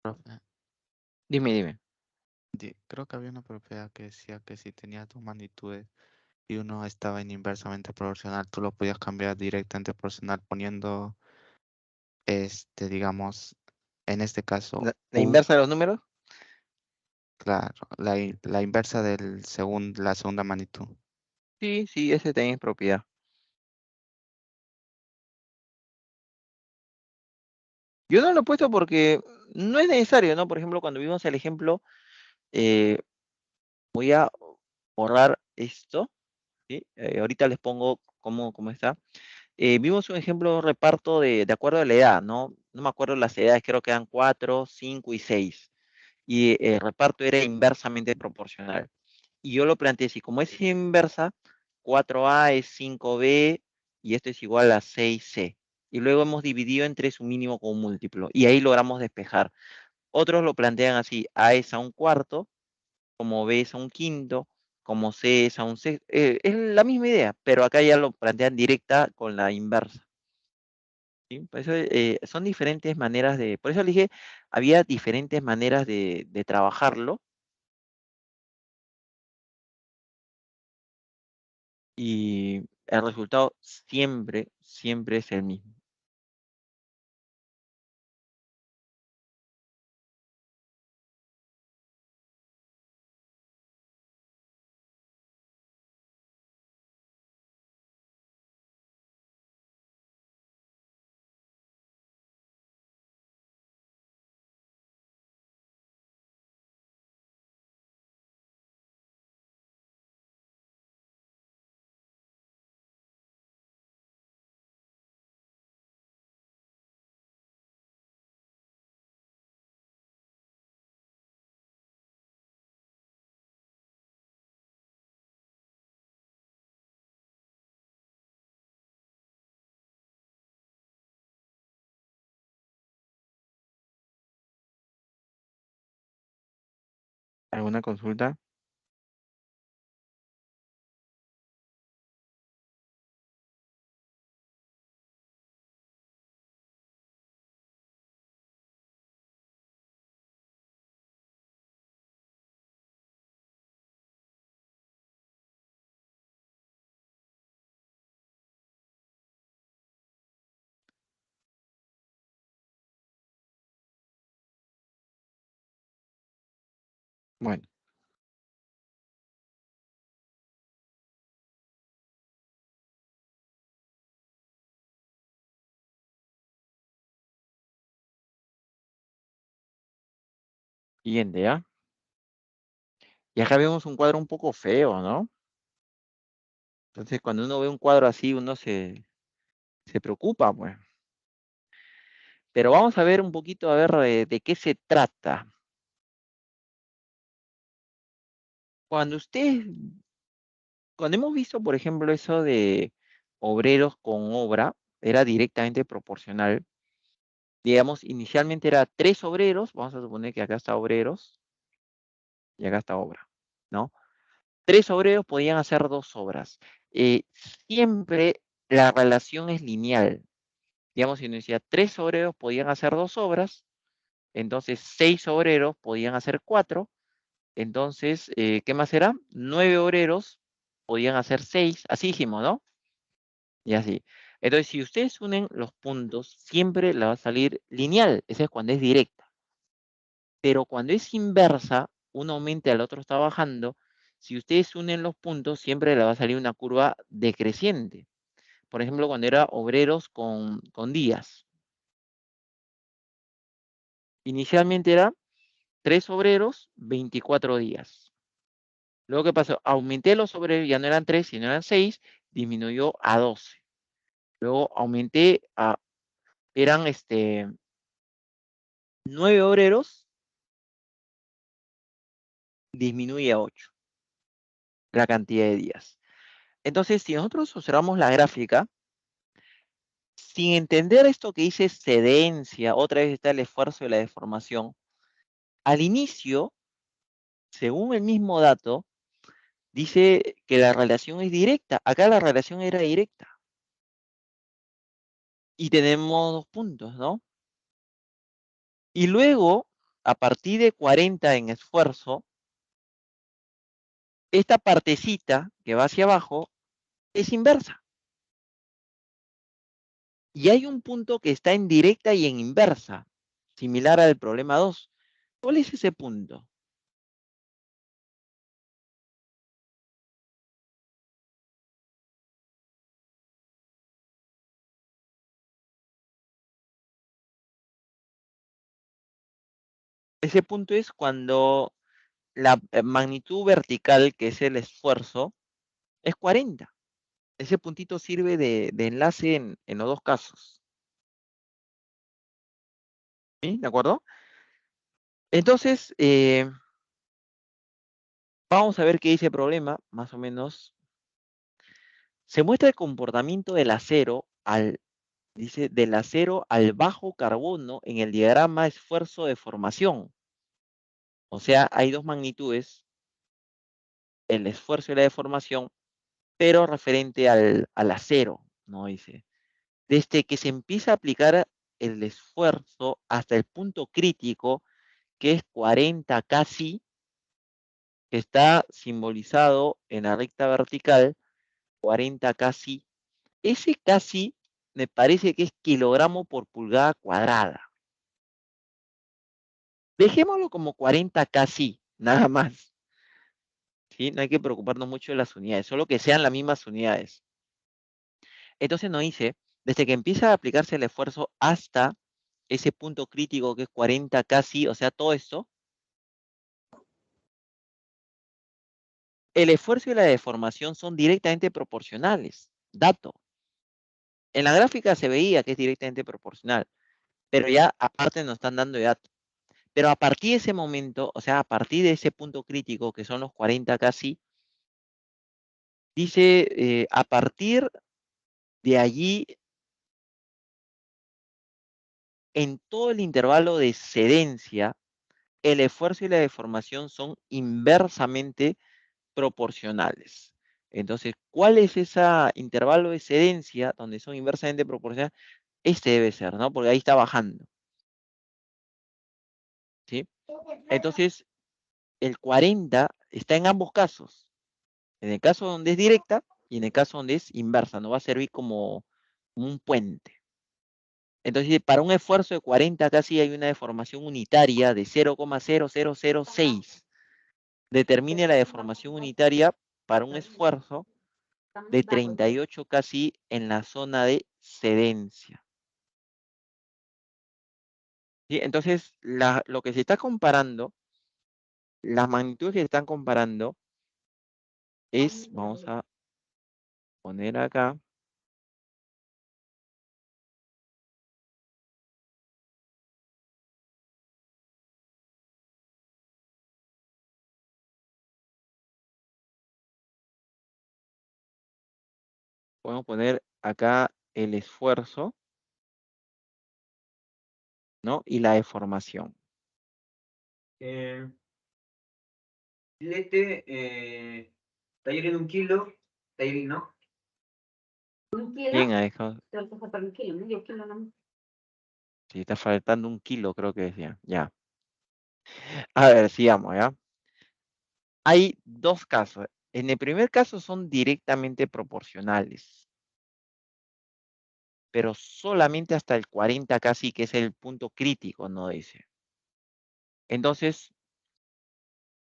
Profe, Dime. creo que había una propiedad que decía que si tenías dos magnitudes y uno estaba en inversamente proporcional, tú lo podías cambiar directamente proporcional poniendo, digamos, en este caso, ¿La inversa de los números? claro, la inversa la segunda magnitud. Sí, ese también es propiedad. Yo no lo he puesto porque no es necesario, ¿no? Por ejemplo, cuando vimos el ejemplo, voy a borrar esto, ¿sí? Ahorita les pongo cómo está. Vimos un ejemplo de reparto de acuerdo a la edad, ¿no? No me acuerdo las edades, creo que eran 4, 5 y 6. Y el reparto era inversamente proporcional. Y yo lo planteé así, como es inversa, 4A es 5B y esto es igual a 6C. Y luego hemos dividido entre su mínimo con un múltiplo. Y ahí logramos despejar. Otros lo plantean así, A es a un cuarto, como B es a un quinto, como C es a un sexto. Es la misma idea, pero acá ya lo plantean directa con la inversa. ¿sí? Por eso, son diferentes maneras de, por eso le dije, había diferentes maneras de trabajarlo. Y el resultado siempre, siempre es el mismo. ¿Alguna consulta? Bueno, siguiente, ¿ya? Y acá vemos un cuadro un poco feo, ¿no? Entonces, cuando uno ve un cuadro así, uno se preocupa, pues. Pero vamos a ver un poquito, a ver, de qué se trata. Cuando ustedes, cuando hemos visto, por ejemplo, eso de obreros con obra, era directamente proporcional. Digamos, inicialmente era 3 obreros, vamos a suponer que acá está obreros y acá está obra, ¿no? 3 obreros podían hacer 2 obras. Siempre la relación es lineal. Digamos, si uno decía 3 obreros podían hacer 2 obras, entonces 6 obreros podían hacer 4. Entonces, ¿qué más era? 9 obreros podían hacer 6. Así dijimos, ¿no? Y así. Entonces, si ustedes unen los puntos, siempre la va a salir lineal. Esa es cuando es directa. Pero cuando es inversa, uno aumenta y el otro está bajando. Si ustedes unen los puntos, siempre le va a salir una curva decreciente. Por ejemplo, cuando era obreros con días. Inicialmente era 3 obreros, 24 días. Luego, ¿qué pasó? Aumenté los obreros, ya no eran 3, sino eran 6, disminuyó a 12. Luego aumenté a, eran 9 obreros, disminuye a 8 la cantidad de días. Entonces, si nosotros observamos la gráfica, sin entender esto que dice excedencia, otra vez está el esfuerzo y la deformación, al inicio, según el mismo dato, dice que la relación es directa. Acá la relación era directa. Y tenemos 2 puntos, ¿no? Y luego, a partir de 40 en esfuerzo, esta partecita que va hacia abajo es inversa. Y hay un punto que está en directa y en inversa, similar al problema 2. ¿Cuál es ese punto? Ese punto es cuando la magnitud vertical, que es el esfuerzo, es 40. Ese puntito sirve de enlace en los dos casos. ¿Sí? ¿De acuerdo? Entonces, vamos a ver qué dice el problema, más o menos. Se muestra el comportamiento del acero dice, del acero al bajo carbono en el diagrama esfuerzo de formación. O sea, hay 2 magnitudes, el esfuerzo y la deformación, pero referente al acero, ¿no? Dice. desde que se empieza a aplicar el esfuerzo hasta el punto crítico, que es 40 casi, que está simbolizado en la recta vertical, 40 casi. Ese casi me parece que es kilogramo por pulgada cuadrada. Dejémoslo como 40 casi, nada más. ¿Sí? No hay que preocuparnos mucho de las unidades, solo que sean las mismas unidades. Entonces nos dice, desde que empieza a aplicarse el esfuerzo hasta ese punto crítico que es 40 casi, o sea, todo esto, el esfuerzo y la deformación son directamente proporcionales. Dato. En la gráfica se veía que es directamente proporcional, pero ya aparte nos están dando datos. Pero a partir de ese momento, o sea, a partir de ese punto crítico, que son los 40 casi, dice, a partir de allí, en todo el intervalo de excedencia, el esfuerzo y la deformación son inversamente proporcionales. Entonces, ¿cuál es ese intervalo de excedencia donde son inversamente proporcionales? Este debe ser, ¿no? Porque ahí está bajando. ¿Sí? Entonces, el 40 está en ambos casos. En el caso donde es directa y en el caso donde es inversa. No va a servir como un puente. Entonces, para un esfuerzo de 40 casi hay una deformación unitaria de 0,0006. Determine la deformación unitaria para un esfuerzo de 38 casi en la zona de excedencia. ¿Sí? Entonces, lo que se está comparando, las magnitudes que se están comparando es, vamos a poner acá, podemos poner acá el esfuerzo, ¿no? Y la deformación. Filete, taller en 1 kilo, taller no. ¿Un kilo? Bien, ha dejado. Te vas a faltar 1 kilo, medio kilo nomás. Sí, está faltando 1 kilo, creo que decía. Ya. A ver, sigamos, ¿ya? Hay dos casos. En el primer caso son directamente proporcionales, pero solamente hasta el 40 casi, que es el punto crítico, no dice. Entonces,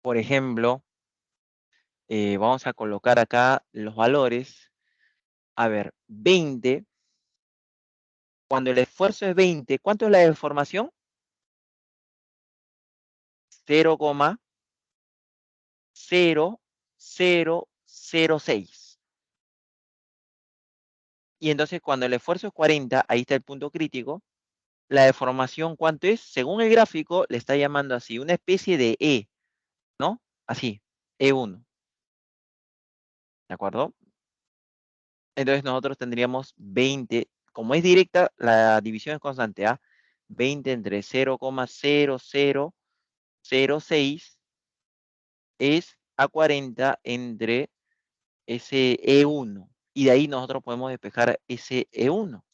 por ejemplo, vamos a colocar acá los valores. A ver, 20. Cuando el esfuerzo es 20, ¿cuánto es la deformación? 0,0006. Y entonces cuando el esfuerzo es 40, ahí está el punto crítico, la deformación, ¿cuánto es? Según el gráfico, le está llamando así, una especie de E, ¿no? Así, E1. ¿De acuerdo? Entonces nosotros tendríamos 20, como es directa, la división es constante, ¿ah? 20 entre 0,0006 es a 40 entre ese E1. Y de ahí nosotros podemos despejar ese E1.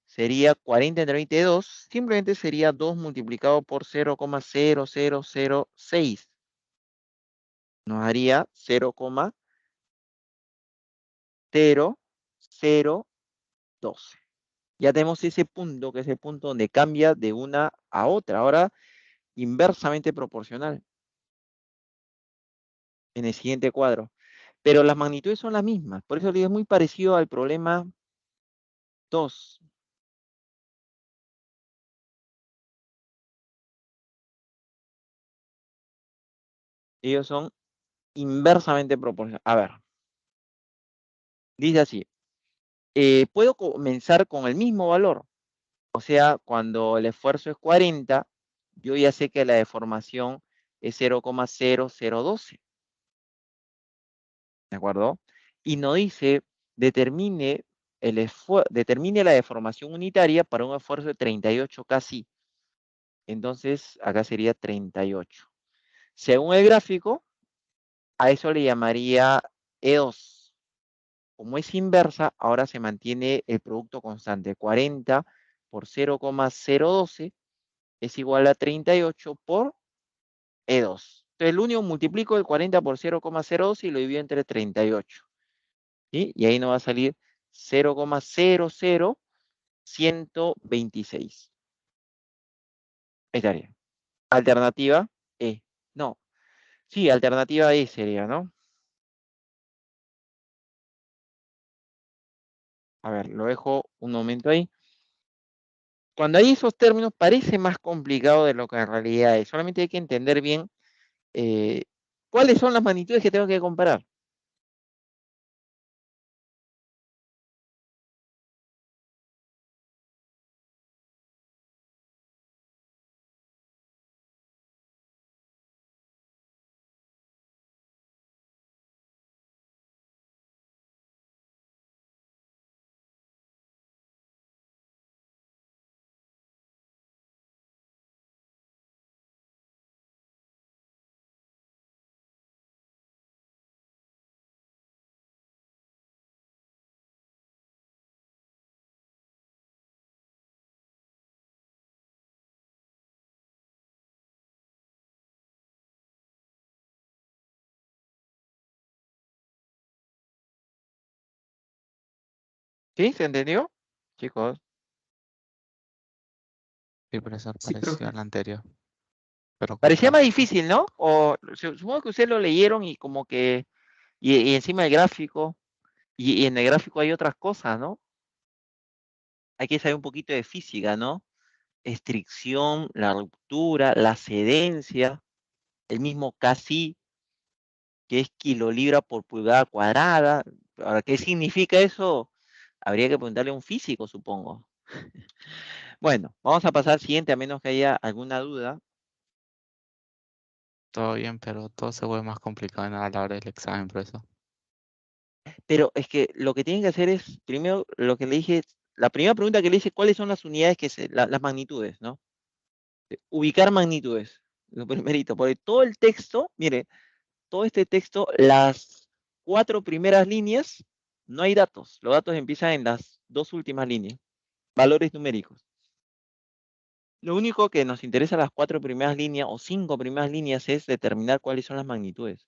Sería 40 entre 22, simplemente sería 2 multiplicado por 0,0006. Nos daría 0,0012. Ya tenemos ese punto, que es el punto donde cambia de una a otra. Ahora, inversamente proporcional. En el siguiente cuadro. Pero las magnitudes son las mismas. Por eso es muy parecido al problema 2. Ellos son inversamente proporcionales. A ver. Dice así. Puedo comenzar con el mismo valor. O sea, cuando el esfuerzo es 40, yo ya sé que la deformación es 0,0012. ¿De acuerdo? Y no dice, determine la deformación unitaria para un esfuerzo de 38 casi. Entonces, acá sería 38. Según el gráfico, a eso le llamaría E2. como es inversa, ahora se mantiene el producto constante. 40 por 0,012 es igual a 38 por E2. Entonces, el único multiplico el 40 por 0,012 y lo divido entre 38. ¿Sí? Y ahí nos va a salir 0,00126. Estaría. Alternativa E. No. Sí, alternativa E sería, ¿no? A ver, lo dejo un momento ahí. Cuando hay esos términos parece más complicado de lo que en realidad es. Solamente hay que entender bien cuáles son las magnitudes que tengo que comparar. ¿Sí? ¿Se entendió? Chicos. Sí, profesor, Sí, pareció profe. al anterior, pero Parecía más complejo. difícil, ¿no? O supongo que ustedes lo leyeron y como que, y encima el gráfico, y en el gráfico hay otras cosas, ¿no? Hay que saber un poquito de física, ¿no? Estricción, la ruptura, la cedencia, el mismo casi, que es kilolibra por pulgada cuadrada. Ahora, ¿qué significa eso? Habría que preguntarle a un físico, supongo. Bueno, vamos a pasar al siguiente, a menos que haya alguna duda. Todo bien, pero todo se vuelve más complicado a la hora del examen, profesor. Pero es que lo que tienen que hacer es, primero, lo que le dije, la primera pregunta que le hice, ¿cuáles son las unidades las magnitudes, ¿no? Ubicar magnitudes, lo primerito, porque todo el texto, mire, todo este texto, las 4 primeras líneas, no hay datos. Los datos empiezan en las 2 últimas líneas, valores numéricos. Lo único que nos interesa las 4 primeras líneas o 5 primeras líneas es determinar cuáles son las magnitudes.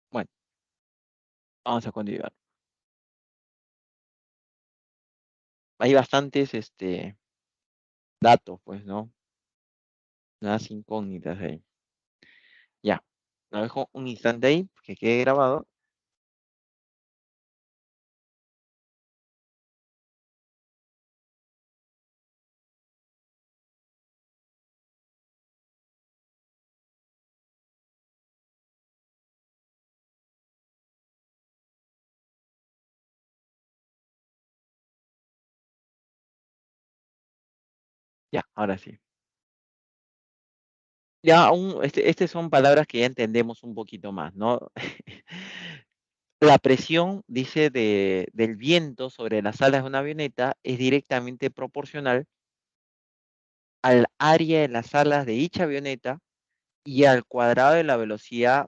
Bueno, vamos a continuar. Hay bastantes datos, pues, ¿no? Unas incógnitas ahí. Ya, lo dejo un instante ahí, que quede grabado. Ya, ahora sí. Ya, estas son palabras que ya entendemos un poquito más, ¿no? La presión, dice, del viento sobre las alas de una avioneta es directamente proporcional al área de las alas de dicha avioneta y al cuadrado de la velocidad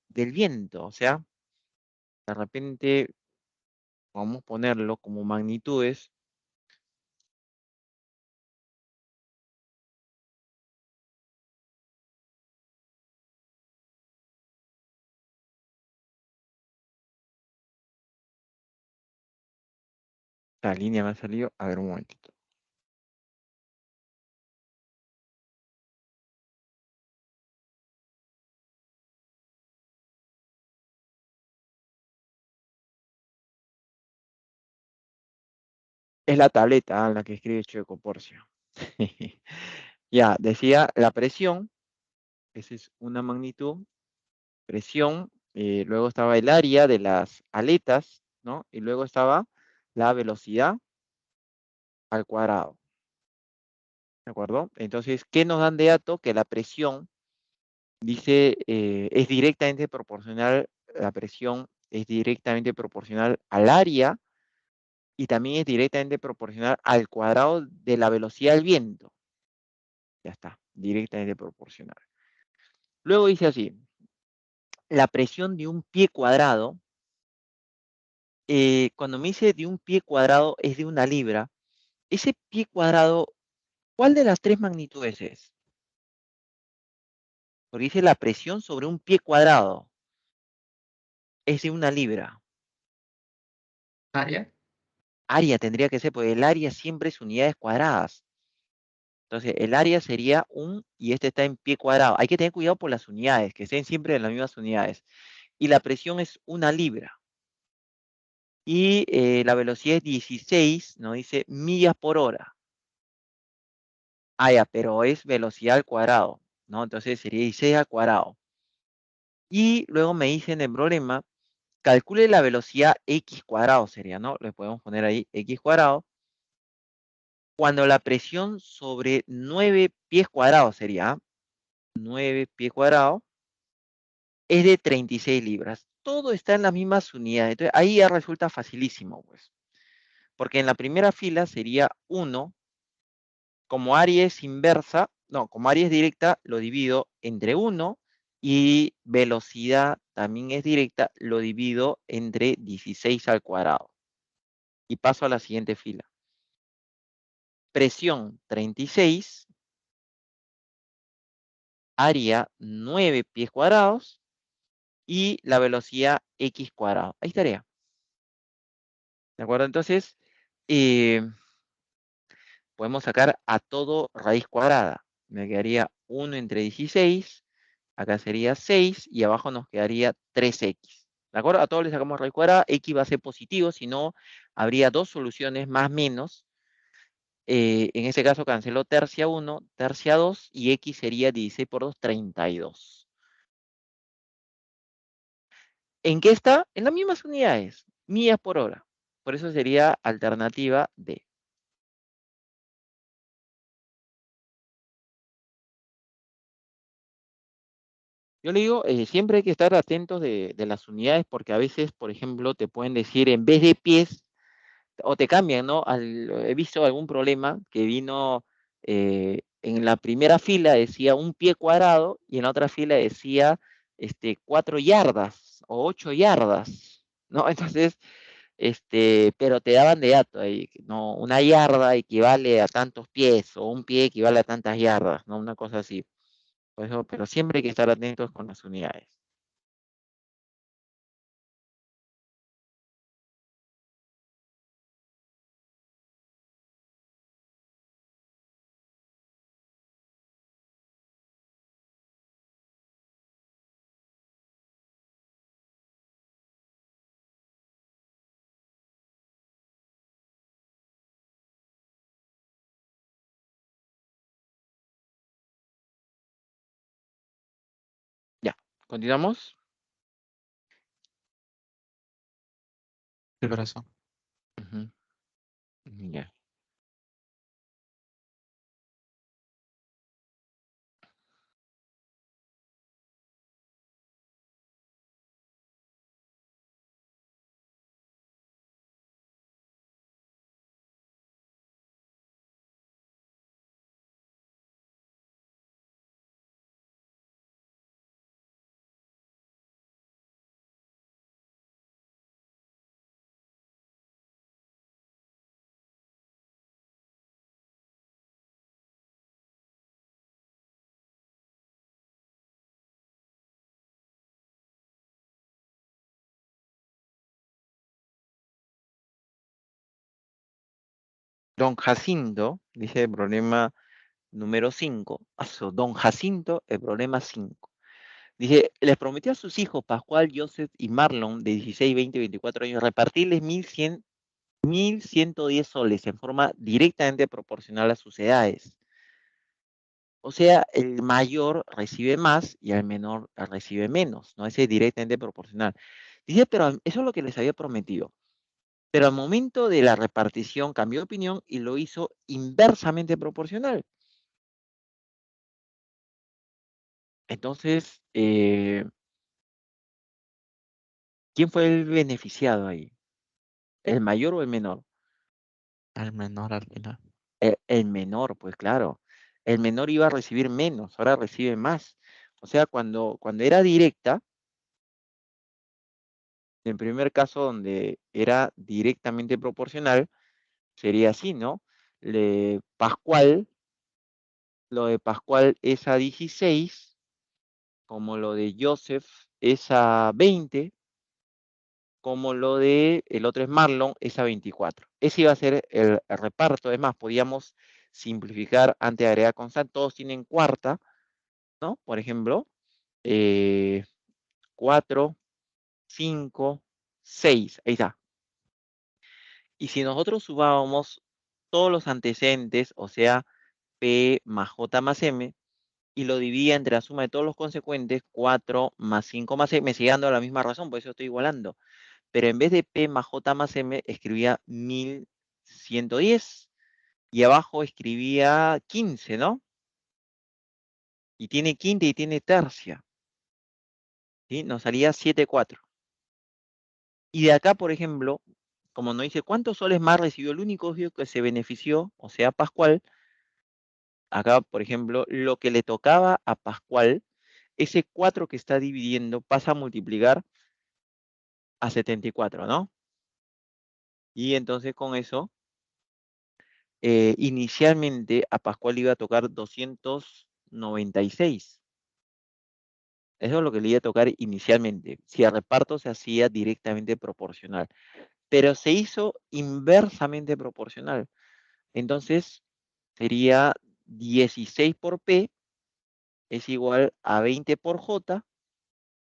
del viento. O sea, de repente, vamos a ponerlo como magnitudes. La línea me ha salido. A ver, un momentito. Es la tableta la que escribe Chueco Porcio. Ya, decía la presión, esa es una magnitud, presión, luego estaba el área de las aletas, ¿no? Y luego estaba la velocidad al cuadrado, ¿de acuerdo? Entonces, ¿qué nos dan de dato? Que la presión, dice, es directamente proporcional, la presión es directamente proporcional al área y también es directamente proporcional al cuadrado de la velocidad del viento. Ya está, directamente proporcional. Luego dice así, la presión de un pie cuadrado, cuando me dice de un pie cuadrado es de 1 libra, ese pie cuadrado, ¿cuál de las 3 magnitudes es? Porque dice la presión sobre un pie cuadrado es de 1 libra. Área. Área tendría que ser, porque el área siempre es unidades cuadradas. Entonces, el área sería y este está en pie cuadrado. Hay que tener cuidado por las unidades, que estén siempre en las mismas unidades. Y la presión es 1 libra. Y la velocidad es 16, nos dice millas por hora. Ah, ya, pero es velocidad al cuadrado, ¿no? Entonces sería 16 al cuadrado. Y luego me dicen el problema, calcule la velocidad x cuadrado sería, ¿no? Le podemos poner ahí x cuadrado. Cuando la presión sobre 9 pies cuadrados sería, 9 pies cuadrados, es de 36 libras. Todo está en las mismas unidades. Entonces ahí ya resulta facilísimo, pues. Porque en la primera fila sería 1, como área es inversa, no, como área es directa, lo divido entre 1 y velocidad también es directa, lo divido entre 16 al cuadrado. Y paso a la siguiente fila. Presión 36, área 9 pies cuadrados y la velocidad x cuadrado. Ahí estaría. ¿De acuerdo? Entonces, podemos sacar a todo raíz cuadrada. Me quedaría 1 entre 16, acá sería 6 y abajo nos quedaría 3x. ¿De acuerdo? A todos le sacamos raíz cuadrada, x va a ser positivo, si no, habría dos soluciones más menos. En este caso canceló tercia 1, tercia 2 y x sería 16 por 2, 32. ¿En qué está? En las mismas unidades, millas por hora. Por eso sería alternativa D. Yo le digo, siempre hay que estar atentos de las unidades porque a veces, por ejemplo, te pueden decir en vez de pies, o te cambian, ¿no? He visto algún problema que vino en la primera fila decía 1 pie cuadrado y en la otra fila decía 4 yardas o 8 yardas, ¿no? Entonces, pero te daban de dato ahí, ¿no? 1 yarda equivale a tantos pies o 1 pie equivale a tantas yardas, ¿no? Una cosa así. Por eso, pero siempre hay que estar atentos con las unidades. Ya, continuamos. Sí, corazón. Ujú. Ya. Don Jacinto, dice el problema número 5. Don Jacinto, el problema 5. Dice, les prometió a sus hijos Pascual, Joseph y Marlon, de 16, 20 y 24 años, repartirles 1.110 soles en forma directamente proporcional a sus edades. O sea, el mayor recibe más y el menor recibe menos, ¿no? Ese es directamente proporcional. Dice, pero eso es lo que les había prometido. Pero al momento de la repartición cambió de opinión y lo hizo inversamente proporcional. Entonces, ¿quién fue el beneficiado ahí? ¿El mayor o el menor? El menor al final. El menor, pues claro. El menor iba a recibir menos, ahora recibe más. O sea, cuando era directa, En el primer caso donde era directamente proporcional, sería así, ¿no? Pascual, lo de Pascual es a 16, como lo de Joseph es a 20, como lo de el otro es Marlon es a 24. Ese iba a ser el reparto. Además, podíamos simplificar antes de agregar constante. Todos tienen cuarta, ¿no? Por ejemplo, 4, 5, 6. Ahí está. Y si nosotros sumábamos todos los antecedentes, o sea, P más J más M, y lo dividía entre la suma de todos los consecuentes, 4 más 5 más M, me sigue dando la misma razón, por eso estoy igualando. Pero en vez de P más J más M, escribía 1110. Y abajo escribía 15, ¿no? Y tiene quinta y tiene tercia. ¿Sí? Nos salía 7,4. Y de acá, por ejemplo, como nos dice cuántos soles más recibió el único que se benefició, o sea, Pascual, acá, por ejemplo, lo que le tocaba a Pascual, ese 4 que está dividiendo pasa a multiplicar a 74, ¿no? Y entonces con eso, inicialmente a Pascual le iba a tocar 296. Eso es lo que le iba a tocar inicialmente. Si el reparto se hacía directamente proporcional. Pero se hizo inversamente proporcional. Entonces sería 16 por P es igual a 20 por J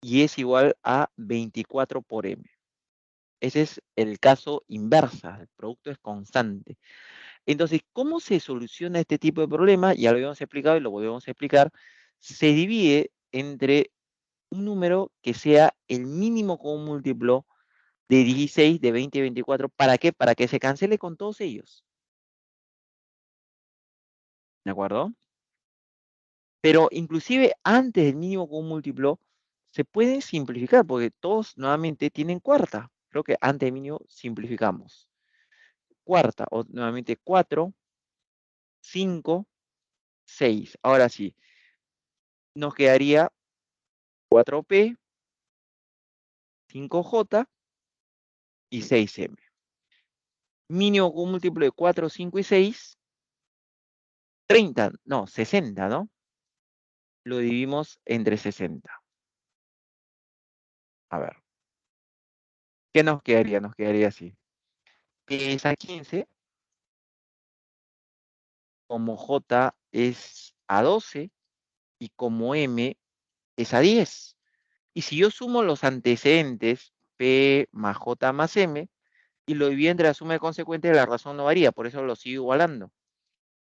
y es igual a 24 por M. Ese es el caso inversa, el producto es constante. Entonces, ¿cómo se soluciona este tipo de problema? Ya lo habíamos explicado y lo volvemos a explicar. Se divide entre un número que sea el mínimo común múltiplo de 16, de 20 y 24. ¿Para qué? Para que se cancele con todos ellos. ¿De acuerdo? Pero inclusive antes del mínimo común múltiplo, se puede simplificar porque todos nuevamente tienen cuarta. Creo que antes del mínimo simplificamos. Cuarta, o nuevamente 4, 5, 6. Ahora sí, nos quedaría 4P, 5J y 6M. Mínimo común múltiplo de 4, 5 y 6, 30, no, 60, ¿no? Lo dividimos entre 60. A ver, ¿qué nos quedaría? Nos quedaría así. P es a 15, como J es a 12 y como M es a 10. Y si yo sumo los antecedentes, P más J más M, y lo divido entre la suma de consecuentes, la razón no varía, por eso lo sigo igualando.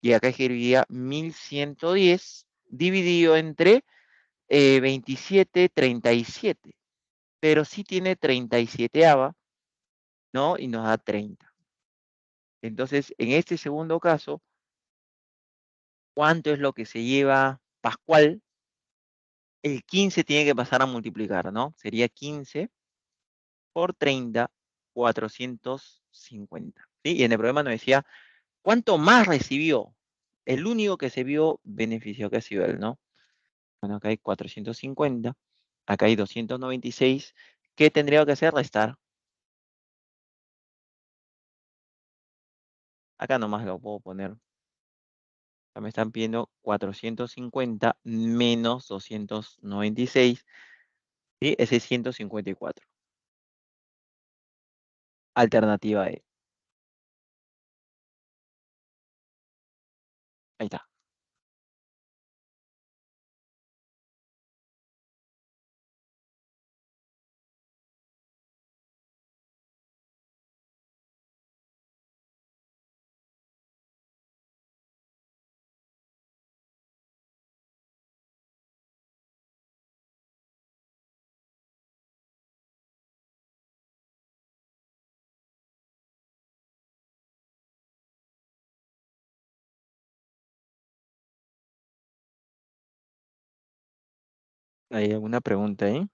Y acá escribiría 1110 dividido entre 27, 37. Pero sí tiene 37ava, ¿no? Y nos da 30. Entonces, en este segundo caso, ¿cuánto es lo que se lleva Pascual? El 15 tiene que pasar a multiplicar, ¿no? Sería 15 por 30, 450. ¿Sí? Y en el problema nos decía, ¿cuánto más recibió? El único que se vio beneficio que ha sido él, ¿no? Bueno, acá hay 450, acá hay 296. ¿Qué tendría que hacer? Restar. Acá nomás lo puedo poner. Acá me están pidiendo 450 menos 296. ¿Sí? Ese es 154. Alternativa E. Ahí está. ¿Hay alguna pregunta ahí?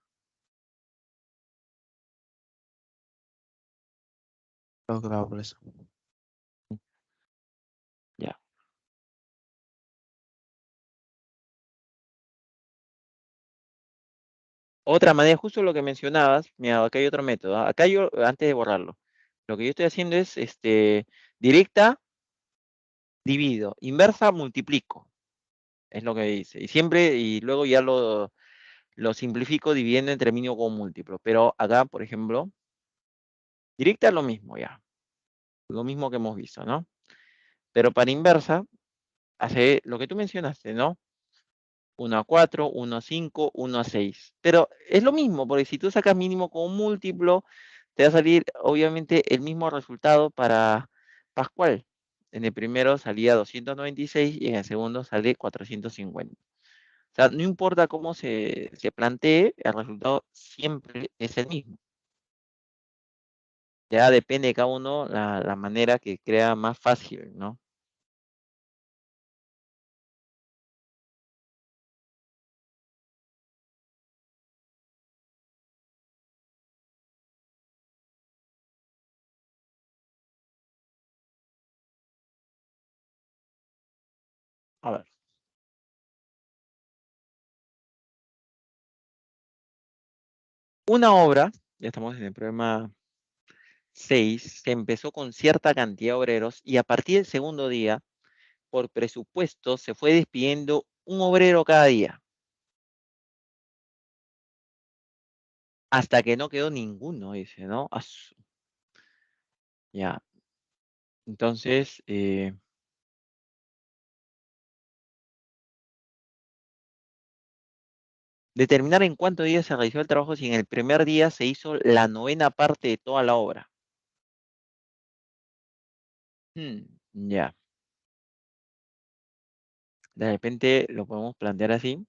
Todo claro por eso. Ya. Otra manera, justo lo que mencionabas, mira, acá hay otro método. Acá yo, antes de borrarlo, lo que yo estoy haciendo es directa, divido, inversa, multiplico. Es lo que dice. Y siempre, y luego ya lo simplifico dividiendo entre mínimo con múltiplo. Pero acá, por ejemplo, directa es lo mismo ya. Lo mismo que hemos visto, ¿no? Pero para inversa, hace lo que tú mencionaste, ¿no? 1 a 4, 1 a 5, 1 a 6. Pero es lo mismo, porque si tú sacas mínimo con un múltiplo, te va a salir obviamente el mismo resultado para Pascual. En el primero salía 296 y en el segundo sale 450. O sea, no importa cómo se plantee, el resultado siempre es el mismo. Ya depende de cada uno la manera que crea más fácil, ¿no? A ver. Una obra, ya estamos en el problema 6, se empezó con cierta cantidad de obreros y a partir del segundo día, por presupuesto, se fue despidiendo un obrero cada día, hasta que no quedó ninguno, dice, ¿no? Ya, entonces, determinar en cuántos días se realizó el trabajo si en el primer día se hizo la 9ª parte de toda la obra. Ya, de repente lo podemos plantear así.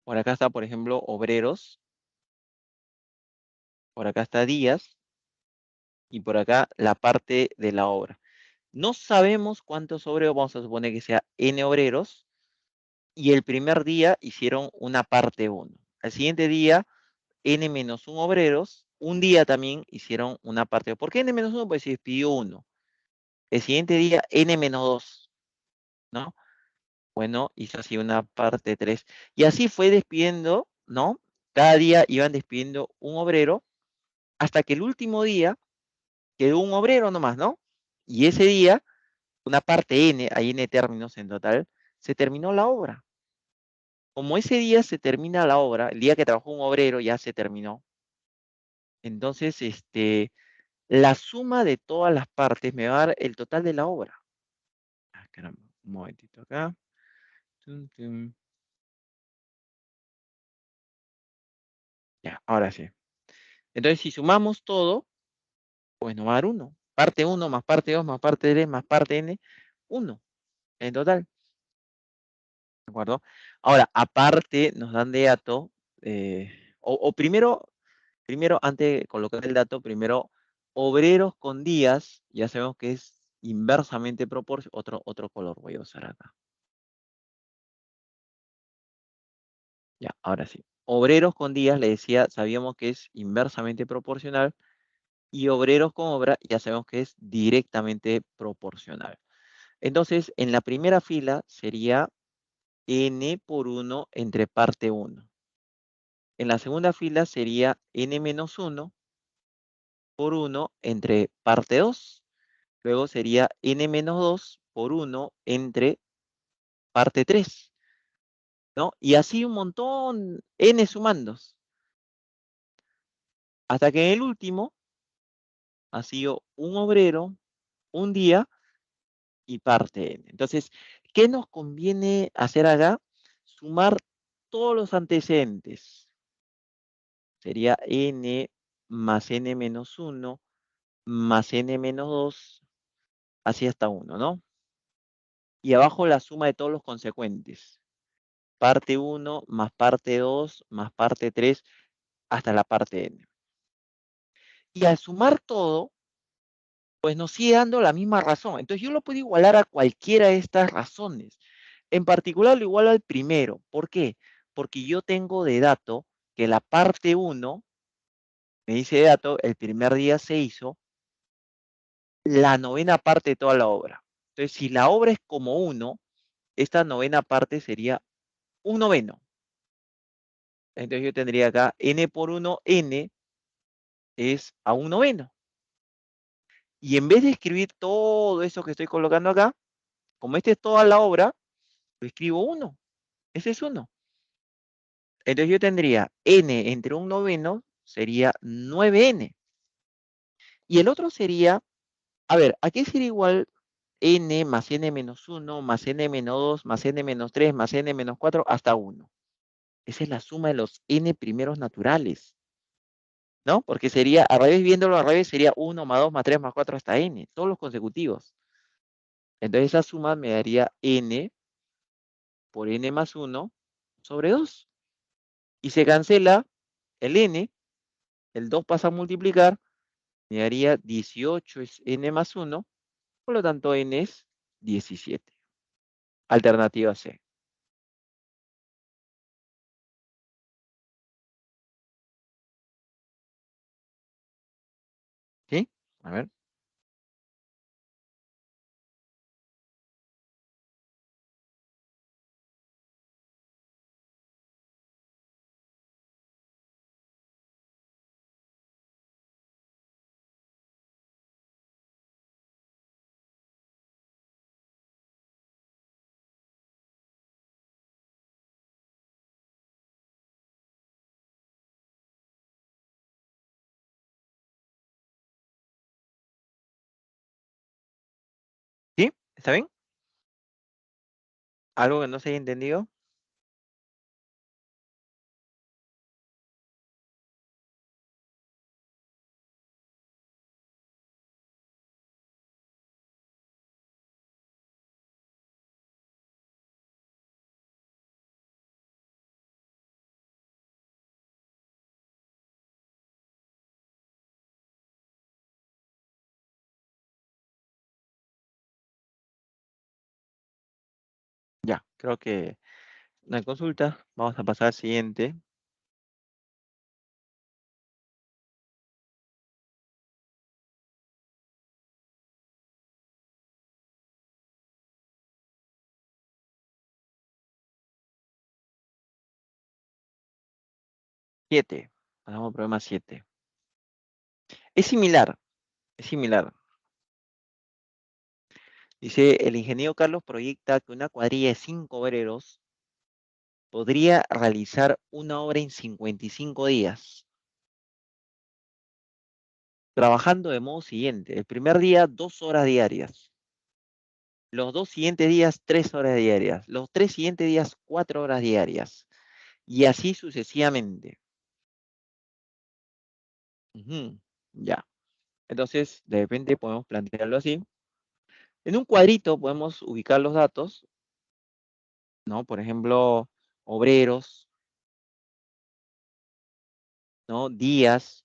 Por acá está, por ejemplo, obreros. Por acá está días. Y por acá la parte de la obra. No sabemos cuántos obreros, vamos a suponer que sea N obreros. Y el primer día hicieron una parte 1. Al siguiente día, N-1 obreros. Un día también hicieron una parte 2. ¿Por qué N-1? Pues se despidió uno. El siguiente día, N-2. ¿No? Bueno, hizo así una parte 3. Y así fue despidiendo, ¿no? Cada día iban despidiendo un obrero hasta que el último día quedó un obrero nomás, ¿no? Y ese día, una parte N, hay N términos en total, se terminó la obra. Como ese día se termina la obra, el día que trabajó un obrero ya se terminó. Entonces, la suma de todas las partes me va a dar el total de la obra. Ah, caramba, un momentito acá. Tum, tum. Ya, ahora sí. Entonces, si sumamos todo, pues nos va a dar 1. Parte 1 más parte 2 más parte 3 más parte n, 1 en total. ¿De acuerdo? Ahora, aparte, nos dan de dato, o primero, antes de colocar el dato, primero, obreros con días, ya sabemos que es inversamente proporcional. Otro color voy a usar acá. Ya, ahora sí. Obreros con días, le decía, sabíamos que es inversamente proporcional. Y obreros con obra, ya sabemos que es directamente proporcional. Entonces, en la primera fila sería n por 1 entre parte 1. En la segunda fila sería n-1 por 1 entre parte 2. Luego sería n-2 por 1 entre parte 3. ¿No? Y así un montón, n sumandos. Hasta que en el último ha sido un obrero, un día y parte n. Entonces, ¿qué nos conviene hacer acá? Sumar todos los antecedentes. Sería n más n-1 más n-2, así hasta 1, ¿no? Y abajo la suma de todos los consecuentes. Parte 1 más parte 2 más parte 3 hasta la parte n. Y al sumar todo, pues nos sigue dando la misma razón. Entonces yo lo puedo igualar a cualquiera de estas razones. En particular lo igualo al primero. ¿Por qué? Porque yo tengo de dato que la parte 1, me dice de dato, el primer día se hizo la 9ª parte de toda la obra. Entonces, si la obra es como 1, esta novena parte sería un noveno. Entonces yo tendría acá n por 1, n es a un noveno. Y en vez de escribir todo eso que estoy colocando acá, como esta es toda la obra, lo escribo 1. Ese es 1. Entonces yo tendría n entre un noveno sería 9n. Y el otro sería, a ver, aquí sería igual n más n menos 1 más n menos 2 más n menos 3 más n menos 4 hasta 1. Esa es la suma de los n primeros naturales, ¿no? Porque sería, al revés, viéndolo al revés, sería 1 más 2 más 3 más 4 hasta n, todos los consecutivos. Entonces esa suma me daría n por n más 1 sobre 2. Y se cancela el n, el 2 pasa a multiplicar, me daría 18 es n más 1, por lo tanto n es 17. Alternativa C. ¿Sí? A ver. ¿Sí? ¿Está bien? ¿Algo que no se haya entendido? Ya, creo que no hay consulta. Vamos a pasar al siguiente. Siete. Pasamos al problema 7. Es similar, es similar. Dice, el ingeniero Carlos proyecta que una cuadrilla de 5 obreros podría realizar una obra en 55 días, trabajando de modo siguiente. El primer día, 2 horas diarias. Los 2 siguientes días, 3 horas diarias. Los 3 siguientes días, 4 horas diarias. Y así sucesivamente. Ujú, ya. Entonces, de repente podemos plantearlo así. En un cuadrito podemos ubicar los datos, ¿no? Por ejemplo, obreros, ¿no? Días,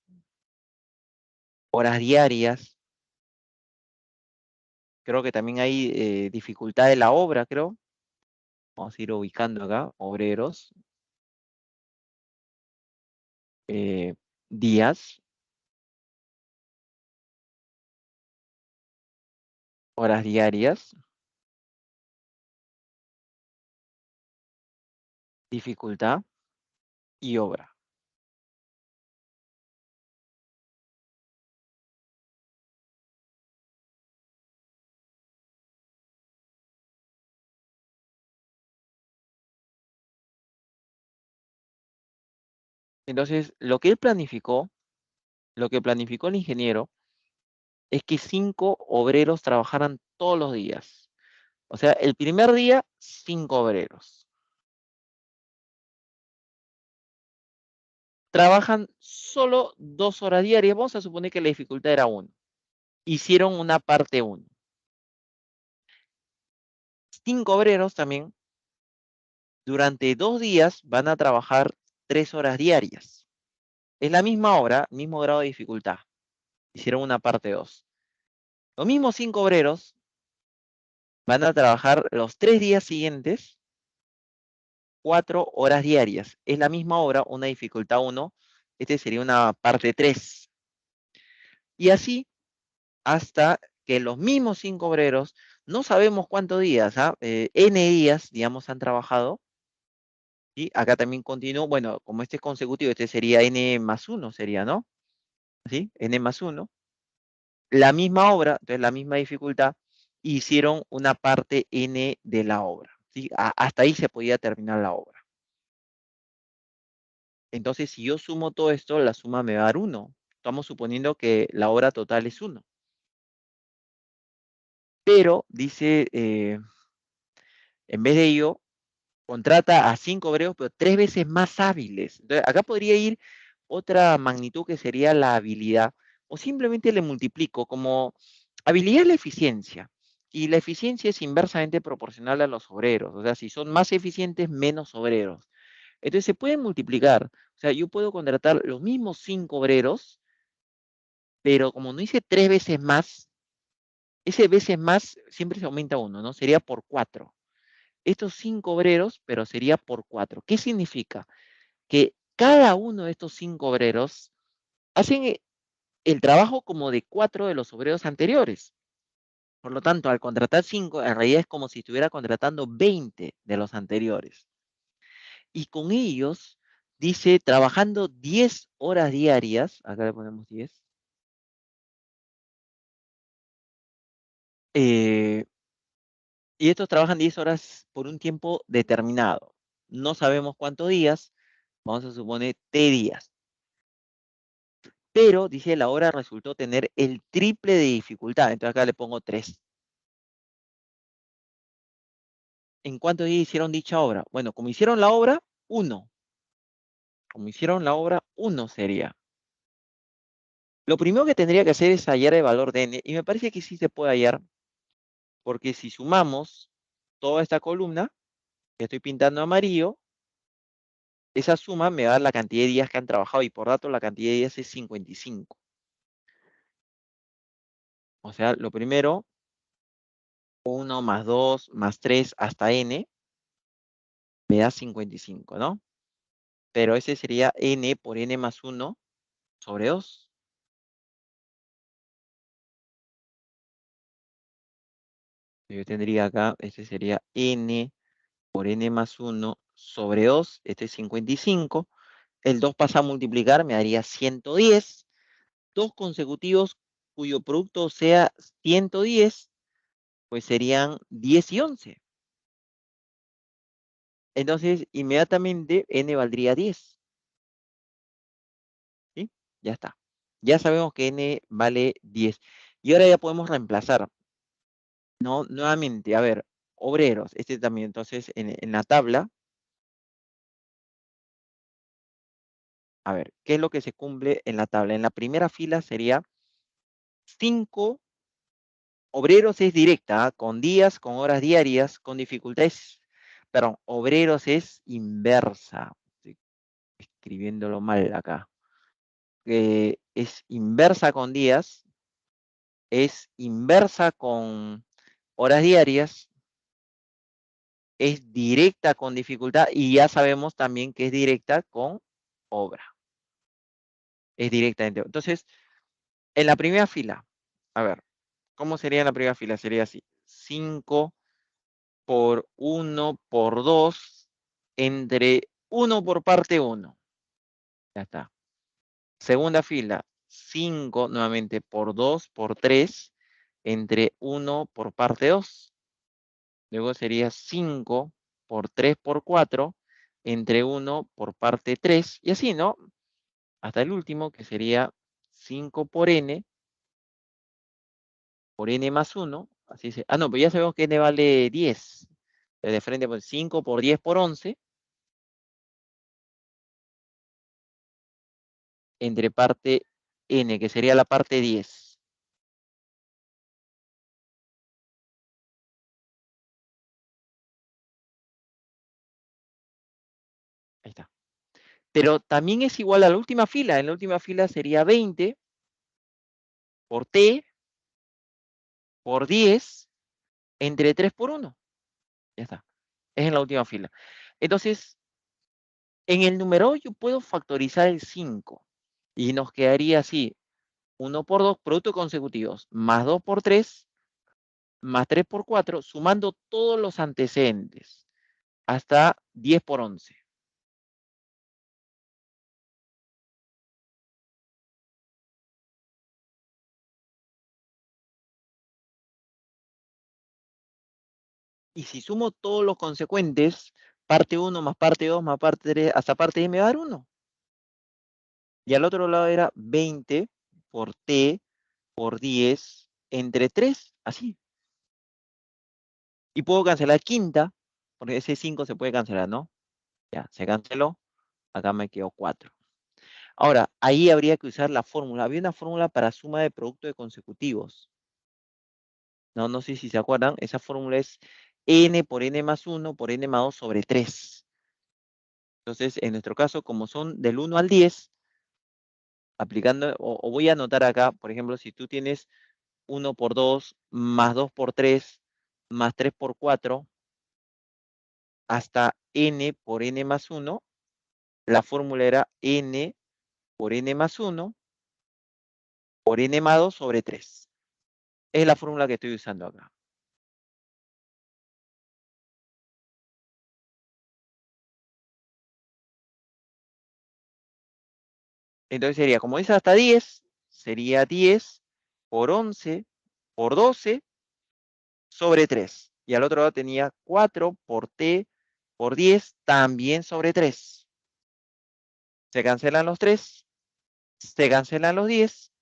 horas diarias. Creo que también hay dificultad de la obra, creo. Vamos a ir ubicando acá, obreros, días, horas diarias, dificultad y obra. Entonces, lo que él planificó, lo que planificó el ingeniero, es que 5 obreros trabajaran todos los días. O sea, el primer día, 5 obreros. Trabajan solo 2 horas diarias. Vamos a suponer que la dificultad era 1. Hicieron una parte 1. 5 obreros también, durante 2 días, van a trabajar 3 horas diarias. Es la misma obra, mismo grado de dificultad. Hicieron una parte 2. Los mismos 5 obreros van a trabajar los 3 días siguientes 4 horas diarias. Es la misma obra, una dificultad 1. Este sería una parte 3. Y así hasta que los mismos 5 obreros No sabemos cuántos días, ¿ah? N días, digamos, han trabajado. Y acá también continúo, bueno, como este es consecutivo, este sería N más 1, sería, ¿no? ¿Sí? N más 1. La misma obra, entonces la misma dificultad, hicieron una parte N de la obra. ¿Sí? Hasta ahí se podía terminar la obra. Entonces, si yo sumo todo esto, la suma me va a dar 1. Estamos suponiendo que la hora total es 1. Pero, dice, en vez de ello, contrata a 5 obreros, pero 3 veces más hábiles. Entonces, acá podría ir otra magnitud que sería la habilidad, o simplemente le multiplico como habilidad es la eficiencia, y la eficiencia es inversamente proporcional a los obreros, o sea, si son más eficientes, menos obreros. Entonces, se pueden multiplicar, o sea, yo puedo contratar los mismos 5 obreros, pero como no hice 3 veces más, ese veces más siempre se aumenta 1, ¿no? Sería por 4. Estos 5 obreros, pero sería por 4. ¿Qué significa? Que cada uno de estos 5 obreros hacen el trabajo como de 4 de los obreros anteriores. Por lo tanto, al contratar 5, en realidad es como si estuviera contratando 20 de los anteriores. Y con ellos, dice, trabajando 10 horas diarias, acá le ponemos 10, y estos trabajan 10 horas por un tiempo determinado. No sabemos cuántos días, vamos a suponer T días. Pero, dice, la hora resultó tener el triple de dificultad. Entonces acá le pongo 3. ¿En cuántos días hicieron dicha obra? Bueno, como hicieron la obra, 1. Como hicieron la obra, 1 sería. Lo primero que tendría que hacer es hallar el valor de n, y me parece que sí se puede hallar, porque si sumamos toda esta columna, que estoy pintando amarillo, esa suma me va a dar la cantidad de días que han trabajado, y por dato la cantidad de días es 55. O sea, lo primero, 1 más 2 más 3 hasta n, me da 55, ¿no? Pero ese sería n por n más 1 sobre 2. Yo tendría acá, este sería n por n más 1 sobre 2, este es 55. El 2 pasa a multiplicar, me daría 110. 2 consecutivos cuyo producto sea 110, pues serían 10 y 11. Entonces, inmediatamente n valdría 10. ¿Sí? Ya está. Ya sabemos que n vale 10. Y ahora ya podemos reemplazar. No, nuevamente, a ver, obreros. Este también, entonces, en la tabla. A ver, ¿qué es lo que se cumple en la tabla? En la primera fila sería 5 obreros es directa, ¿ah? Con días, con horas diarias, con dificultades. Perdón, obreros es inversa. Estoy escribiéndolo mal acá. Es inversa con días, es inversa con horas diarias, es directa con dificultad, y ya sabemos también que es directa con obra. Es directamente. Entonces, en la primera fila, a ver, ¿cómo sería en la primera fila? Sería así: 5 por 1 por 2 entre 1 por parte 1. Ya está. Segunda fila, 5 nuevamente por 2 por 3 entre 1 por parte 2. Luego sería 5 por 3 por 4 entre 1 por parte 3. Y así, ¿no? Hasta el último, que sería 5 por n más 1. Así se... Ah, no, pero ya sabemos que n vale 10. De frente, pues 5 por 10 por 11. Entre parte n, que sería la parte 10. Ahí está. Pero también es igual a la última fila. En la última fila sería 20 por t por 10 entre 3 por 1. Ya está. Es en la última fila. Entonces, en el número yo puedo factorizar el 5. Y nos quedaría así: 1 por 2, productos consecutivos, más 2 por 3, más 3 por 4, sumando todos los antecedentes, hasta 10 por 11. Y si sumo todos los consecuentes, parte 1 más parte 2 más parte 3, hasta parte n me va a dar 1. Y al otro lado era 20 por t por 10 entre 3, así. Y puedo cancelar quinta, porque ese 5 se puede cancelar, ¿no? Ya, se canceló. Acá me quedó 4. Ahora, ahí habría que usar la fórmula. Había una fórmula para suma de producto de consecutivos. No sé si se acuerdan. Esa fórmula es n por n más 1 por n más 2 sobre 3. Entonces, en nuestro caso, como son del 1 al 10, aplicando, o voy a anotar acá, por ejemplo, si tú tienes 1 por 2 más 2 por 3 más 3 por 4 hasta n por n más 1, la fórmula era n por n más 1 por n más 2 sobre 3. Es la fórmula que estoy usando acá. Entonces sería, como es hasta 10, sería 10 por 11 por 12 sobre 3. Y al otro lado tenía 4 por t por 10 también sobre 3. Se cancelan los 3, se cancelan los 10,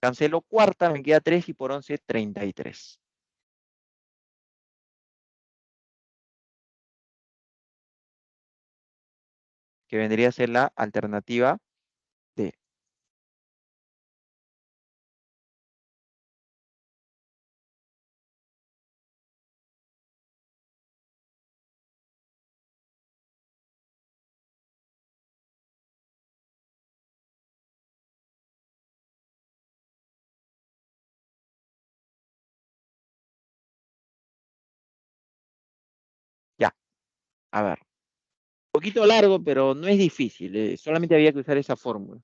cancelo cuarta, me queda 3 y por 11, 33. Que vendría a ser la alternativa D. Ya, a ver. Un poquito largo, pero no es difícil. Solamente había que usar esa fórmula.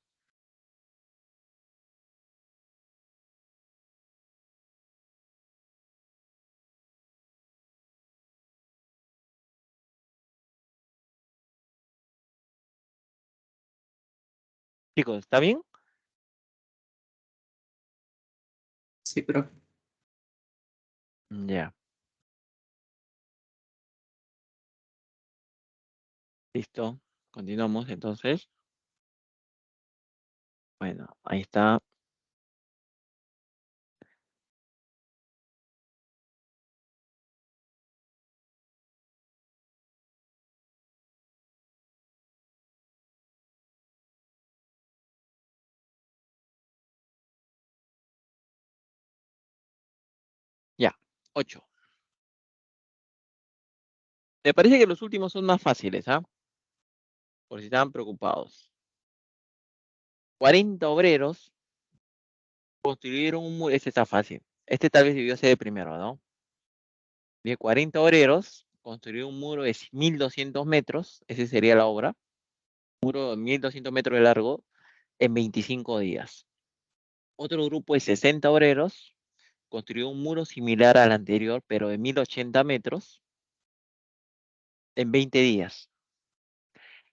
Chicos, ¿está bien? Sí, pero Ya. Listo. Continuamos entonces. Bueno, ahí está. Ya, 8. Me parece que los últimos son más fáciles, ¿ah? Por si estaban preocupados. 40 obreros construyeron un muro. Este está fácil. Este tal vez debió ser el primero, ¿no? Bien, 40 obreros construyeron un muro de 1200 metros. Esa sería la obra. Un muro de 1200 metros de largo en 25 días. Otro grupo de 60 obreros construyó un muro similar al anterior, pero de 1080 metros en 20 días.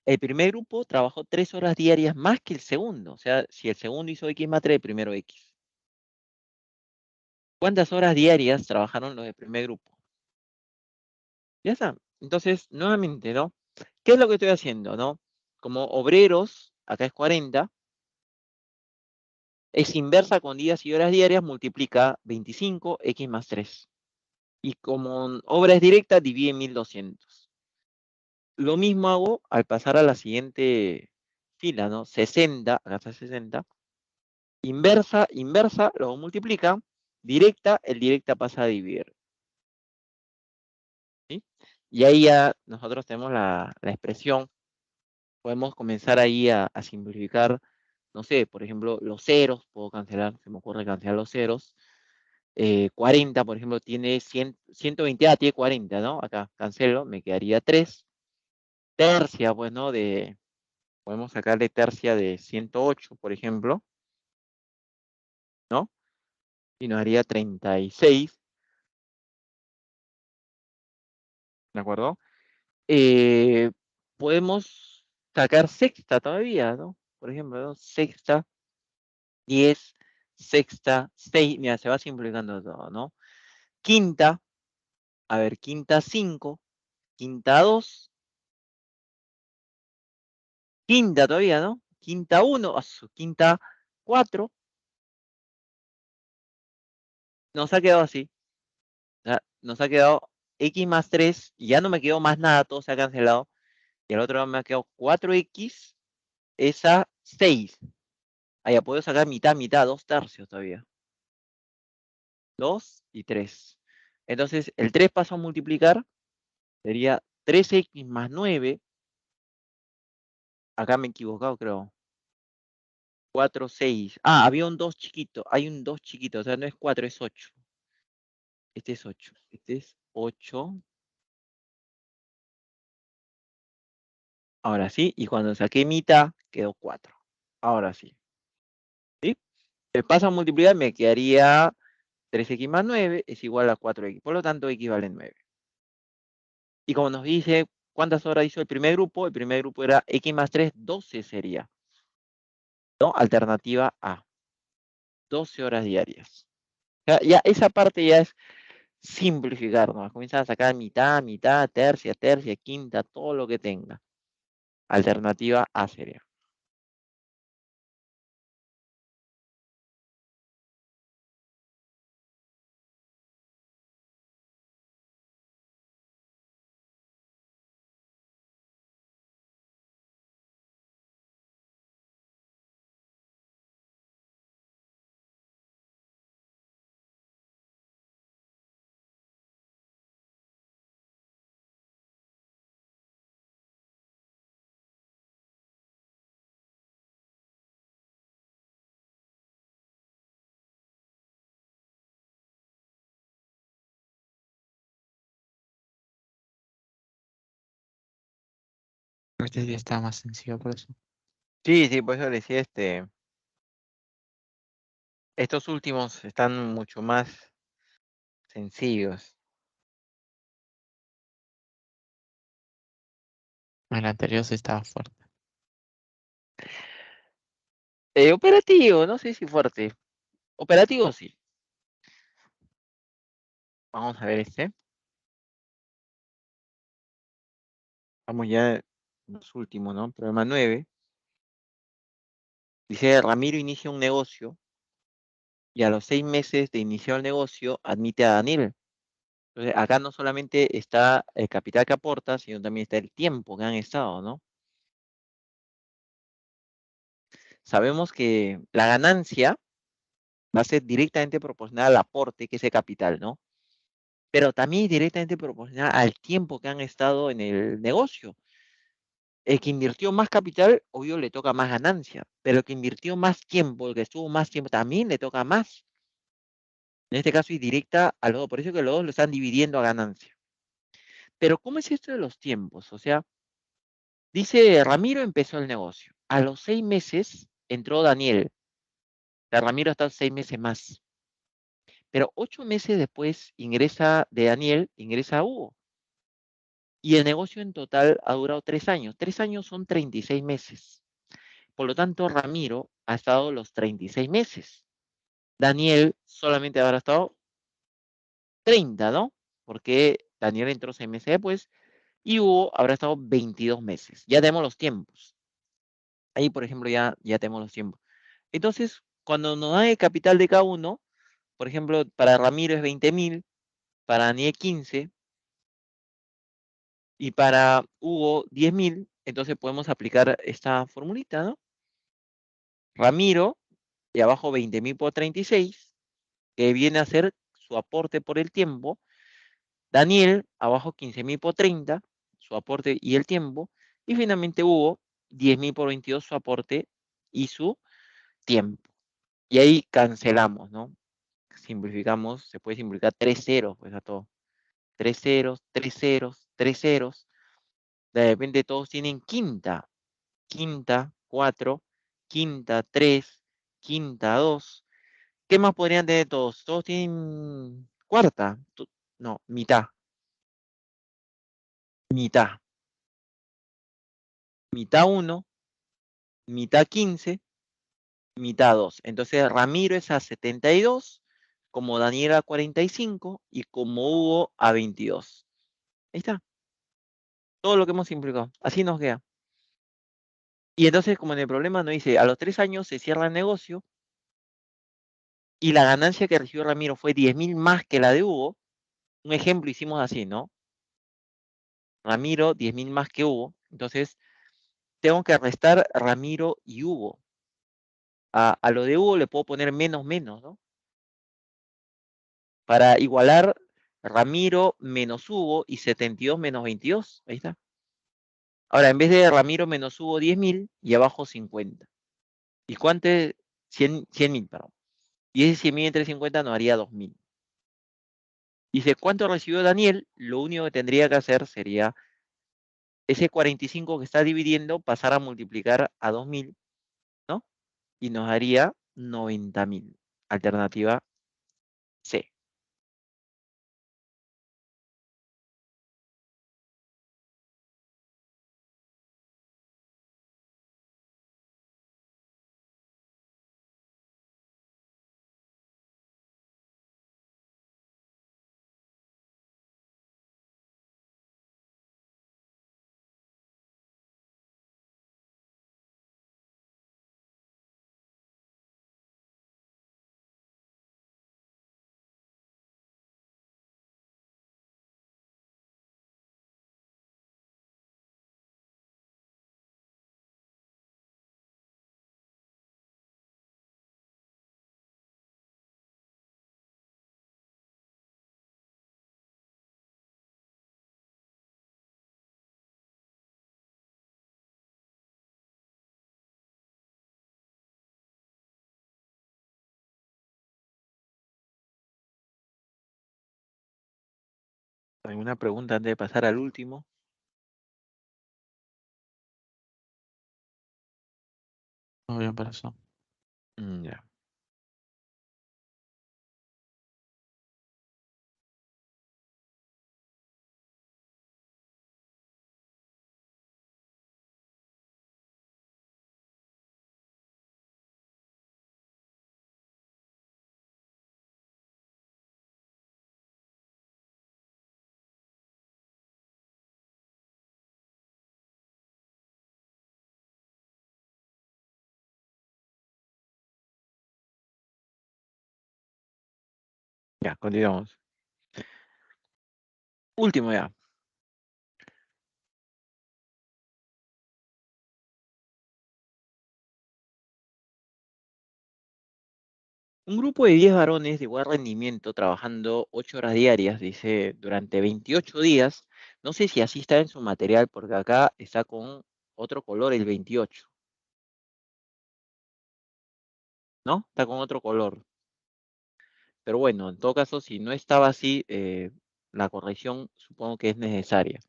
El primer grupo trabajó 3 horas diarias más que el segundo. O sea, si el segundo hizo X más 3, el primero X. ¿Cuántas horas diarias trabajaron los del primer grupo? Ya está. Entonces, nuevamente, ¿no? ¿Qué es lo que estoy haciendo, no? Como obreros, acá es 40, es inversa con días y horas diarias, multiplica 25, X más 3. Y como obra es directa, divide en 1200. Lo mismo hago al pasar a la siguiente fila, ¿no? 60, acá está 60. Inversa, inversa, lo multiplica. Directa, el directa pasa a dividir. ¿Sí? Y ahí ya nosotros tenemos la expresión. Podemos comenzar ahí a simplificar, no sé, por ejemplo, los ceros. Puedo cancelar, se me ocurre cancelar los ceros. 40, por ejemplo, tiene 100, 120, tiene 40, ¿no? Acá cancelo, me quedaría 3. Tercia, pues, ¿no? Podemos sacarle tercia de 108, por ejemplo, ¿no? Y nos haría 36. ¿De acuerdo? Podemos sacar sexta todavía, ¿no? Por ejemplo, ¿no? Sexta, 10, sexta, 6, mira, se va simplificando todo, ¿no? Quinta, a ver, quinta 5, quinta 2, quinta todavía, ¿no? Quinta 1, quinta 4, nos ha quedado así. Nos ha quedado x más 3, y ya no me quedó más nada, todo se ha cancelado. Y el otro me ha quedado 4x, esa 6. Ah, ya puedo sacar mitad, mitad, 2/3 todavía. 2 y 3. Entonces, el 3 paso a multiplicar, sería 3x más 9. Acá me he equivocado, creo. 4, 6. Ah, había un 2 chiquito. Hay un 2 chiquito. O sea, no es 4, es 8. Este es 8. Este es 8. Ahora sí. Y cuando saqué mitad, quedó 4. Ahora sí. ¿Sí? Se pasa a multiplicar, me quedaría 3x más 9 es igual a 4x. Por lo tanto, x vale 9. Y como nos dice cuántas horas hizo el primer grupo era x más 3, 12 sería. ¿No? Alternativa A. 12 horas diarias. Ya esa parte ya es simplificar, ¿no? Comienzan a sacar mitad, mitad, tercia, tercia, quinta, todo lo que tenga. Alternativa A sería. Este día está más sencillo por eso. Sí, sí, por eso le decía estos últimos están mucho más sencillos. El anterior sí estaba fuerte. Operativo, no sé si fuerte. Operativo sí. Vamos a ver este. Vamos ya en los últimos, ¿no? Problema 9. Dice, Ramiro inicia un negocio y a los 6 meses de iniciar el negocio admite a Daniel. Entonces, acá no solamente está el capital que aporta, sino también está el tiempo que han estado, ¿no? Sabemos que la ganancia va a ser directamente proporcional al aporte que es el capital, ¿no? Pero también es directamente proporcional al tiempo que han estado en el negocio. El que invirtió más capital, obvio, le toca más ganancia, pero el que invirtió más tiempo, el que estuvo más tiempo, también le toca más. En este caso es directa a los dos, por eso que los dos lo están dividiendo a ganancia. Pero ¿cómo es esto de los tiempos? O sea, dice, Ramiro empezó el negocio. A los 6 meses entró Daniel. O sea, Ramiro ha estado 6 meses más. Pero 8 meses después ingresa de Daniel, ingresa Hugo. Y el negocio en total ha durado 3 años. 3 años son 36 meses. Por lo tanto, Ramiro ha estado los 36 meses. Daniel solamente habrá estado 30, ¿no? Porque Daniel entró 6 meses después y Hugo habrá estado 22 meses. Ya tenemos los tiempos. Ahí, por ejemplo, ya tenemos los tiempos. Entonces, cuando nos dan el capital de cada uno, por ejemplo, para Ramiro es 20.000, para Daniel 15 y para Hugo 10.000, entonces podemos aplicar esta formulita, ¿no? Ramiro, y abajo 20.000 por 36, que viene a ser su aporte por el tiempo. Daniel, abajo 15.000 por 30, su aporte y el tiempo. Y finalmente Hugo, 10.000 por 22, su aporte y su tiempo. Y ahí cancelamos, ¿no? Simplificamos, se puede simplificar 3 ceros, pues a todo. 3 ceros, 3 ceros, 3 ceros. De repente todos tienen quinta. Quinta, 4, quinta, 3, quinta, 2. ¿Qué más podrían tener todos? Todos tienen cuarta. No, mitad. mitad. Mitad 1, mitad 15, mitad 2. Entonces Ramiro es a 72, como Daniel a 45 y como Hugo a 22. Ahí está. Todo lo que hemos simplificado. Así nos queda. Y entonces, como en el problema nos dice, a los 3 años se cierra el negocio y la ganancia que recibió Ramiro fue 10.000 más que la de Hugo. Un ejemplo hicimos así, ¿no? Ramiro, 10.000 más que Hugo. Entonces, tengo que restar Ramiro y Hugo. A lo de Hugo le puedo poner menos, ¿no? Para igualar Ramiro menos Hugo y 72 menos 22. Ahí está. Ahora, en vez de Ramiro menos Hugo 10.000 y abajo 50. ¿Y cuánto es? 100.000, perdón. Y ese 100.000 entre 50 nos haría 2.000. Dice, ¿cuánto recibió Daniel? Lo único que tendría que hacer sería ese 45 que está dividiendo, pasar a multiplicar a 2.000, ¿no? Y nos daría 90.000. Alternativa C. ¿Alguna pregunta antes de pasar al último? No bien para eso. Ya. Ya, continuamos. Último ya. Un grupo de 10 varones de igual rendimiento trabajando 8 horas diarias, dice, durante 28 días. No sé si así está en su material, porque acá está con otro color el 28. ¿No? Está con otro color. Pero bueno, en todo caso, si no estaba así, la corrección supongo que es necesaria.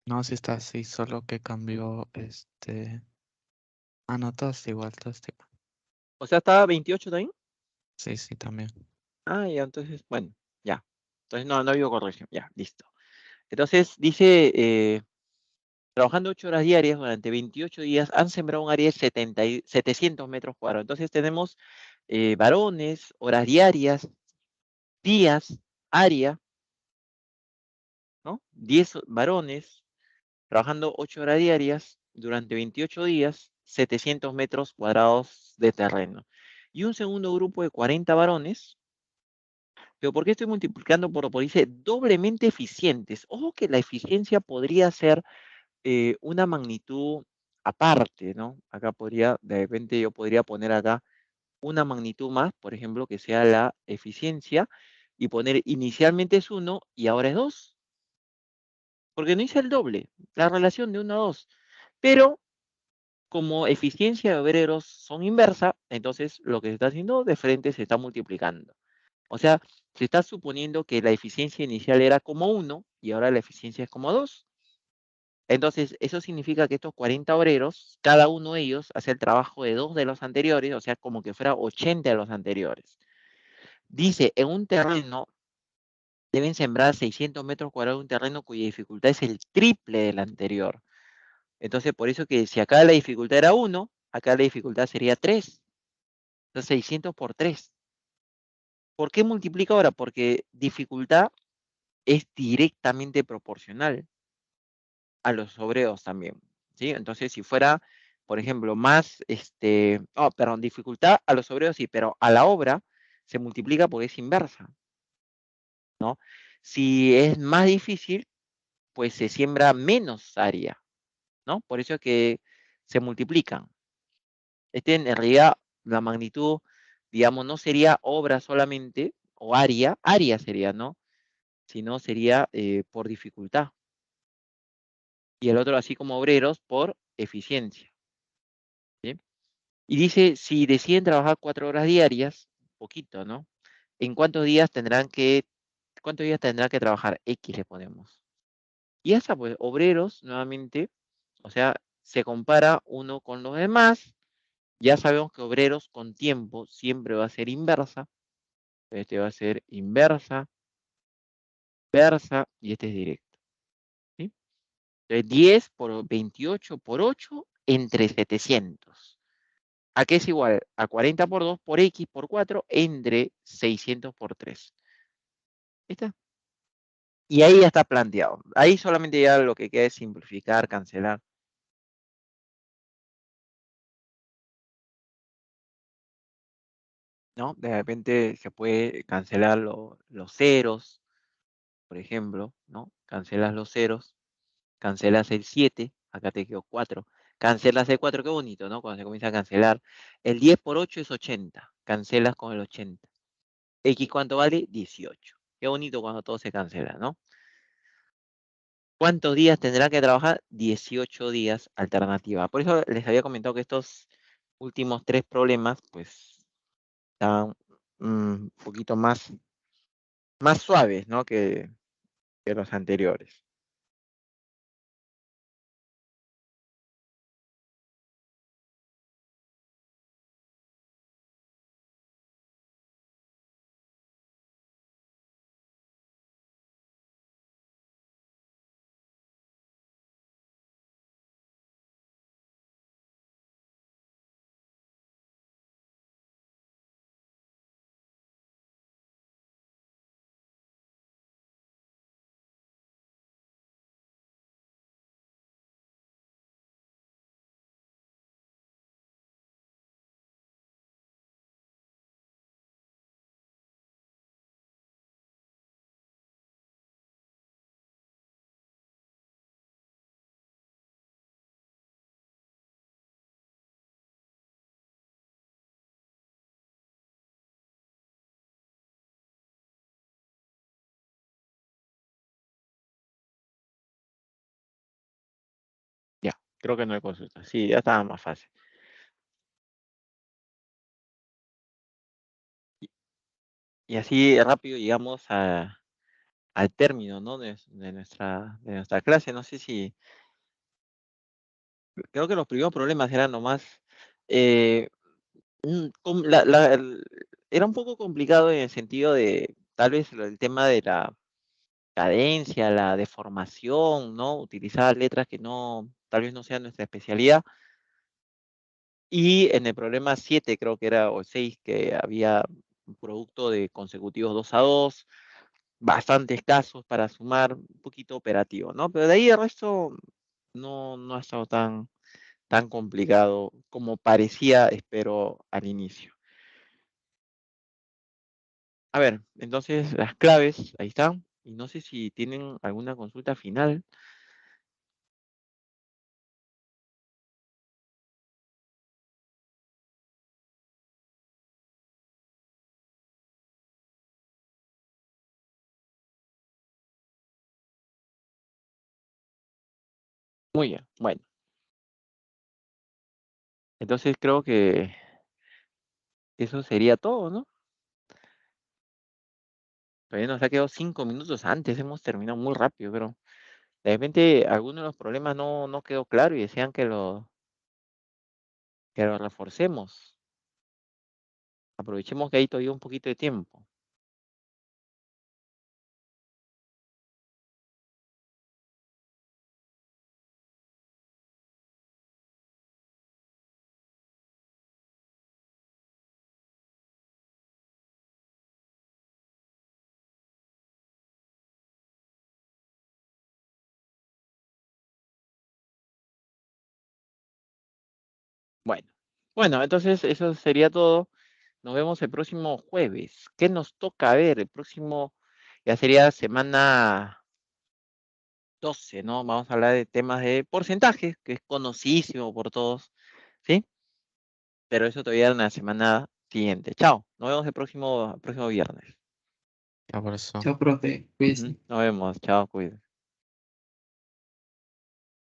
No, si está así, solo que cambió Ah, no, todo está igual, todo está igual. O sea, ¿estaba 28 también? Sí, sí, también. Ah, ya, entonces, bueno, ya. Entonces no ha habido corrección. Ya, listo. Entonces dice, trabajando 8 horas diarias durante 28 días, han sembrado un área de 700 metros cuadrados. Entonces tenemos varones, horas diarias, días, área, ¿no? 10 varones trabajando 8 horas diarias durante 28 días, 700 metros cuadrados de terreno. Y un segundo grupo de 40 varones. Pero ¿por qué estoy multiplicando por dice doblemente eficientes? Ojo que la eficiencia podría ser una magnitud aparte, ¿no? Acá podría, de repente yo podría poner acá una magnitud más, por ejemplo, que sea la eficiencia, y poner inicialmente es 1 y ahora es 2, porque no hice el doble, la relación de 1 a 2. Pero como eficiencia de obreros son inversa, entonces lo que se está haciendo de frente se está multiplicando. O sea, se está suponiendo que la eficiencia inicial era como 1 y ahora la eficiencia es como 2. Entonces, eso significa que estos 40 obreros, cada uno de ellos hace el trabajo de 2 de los anteriores, o sea, como que fuera 80 de los anteriores. Dice, en un terreno deben sembrar 600 metros cuadrados de un terreno cuya dificultad es el triple del anterior. Entonces, por eso que si acá la dificultad era 1, acá la dificultad sería 3. Entonces, 600 por 3. ¿Por qué multiplica ahora? Porque dificultad es directamente proporcional a los obreros también, ¿sí? Entonces, si fuera, por ejemplo, más, perdón, dificultad a los obreros sí, pero a la obra se multiplica porque es inversa, ¿no? Si es más difícil, pues se siembra menos área, ¿no? Por eso es que se multiplican. En realidad, la magnitud, digamos, no sería obra solamente, o área sería, ¿no? Sino sería por dificultad. Y el otro, así como obreros, por eficiencia. ¿Sí? Y dice, si deciden trabajar 4 horas diarias, poquito, ¿no? ¿En cuántos días tendrá que trabajar? X le ponemos. Y hasta pues obreros, nuevamente, o sea, se compara uno con los demás. Ya sabemos que obreros con tiempo siempre va a ser inversa. Este va a ser inversa, versa, y este es directo. ¿Sí? Entonces 10 por 28 por 8 entre 700. ¿A qué es igual? A 40 por 2 por X por 4 entre 600 por 3. ¿Está? Y ahí ya está planteado. Ahí solamente ya lo que queda es simplificar, cancelar. ¿No? De repente se puede cancelar los ceros, por ejemplo, ¿no? Cancelas los ceros, cancelas el 7, acá te quedó 4. Cancelas el 4, qué bonito, ¿no? Cuando se comienza a cancelar. El 10 por 8 es 80. Cancelas con el 80. X, ¿cuánto vale? 18. Qué bonito cuando todo se cancela, ¿no? ¿Cuántos días tendrá que trabajar? 18 días alternativa. Por eso les había comentado que estos últimos 3 problemas, pues, estaban un poquito más suaves, ¿no? Que los anteriores. Ya, creo que no hay consulta. Sí, ya estaba más fácil. Y así rápido llegamos al término, ¿no? de nuestra clase. No sé si, creo que los primeros problemas eran nomás, eh, era un poco complicado en el sentido de, tal vez el tema de la cadencia, la deformación, ¿no? Utilizar letras que no, tal vez no sean nuestra especialidad. Y en el problema 7 creo que era, o 6, que había un producto de consecutivos 2 a 2, bastantes casos para sumar, un poquito operativo, ¿no? Pero de ahí el resto no ha estado tan complicado como parecía, espero, al inicio. A ver, entonces las claves, ahí están. Y no sé si tienen alguna consulta final. Muy bien, bueno. Entonces creo que eso sería todo, ¿no? Todavía nos ha quedado 5 minutos antes, hemos terminado muy rápido, pero de repente alguno de los problemas no quedó claro y decían que lo reforcemos. Aprovechemos que hay todavía un poquito de tiempo. Bueno, entonces eso sería todo. Nos vemos el próximo jueves. ¿Qué nos toca ver? El próximo ya sería semana 12, ¿no? Vamos a hablar de temas de porcentajes, que es conocidísimo por todos, ¿sí? Pero eso todavía en la semana siguiente. Chao, nos vemos el próximo viernes. Ya por eso. Chao, profe. Cuídense. Nos vemos, chao, cuídense.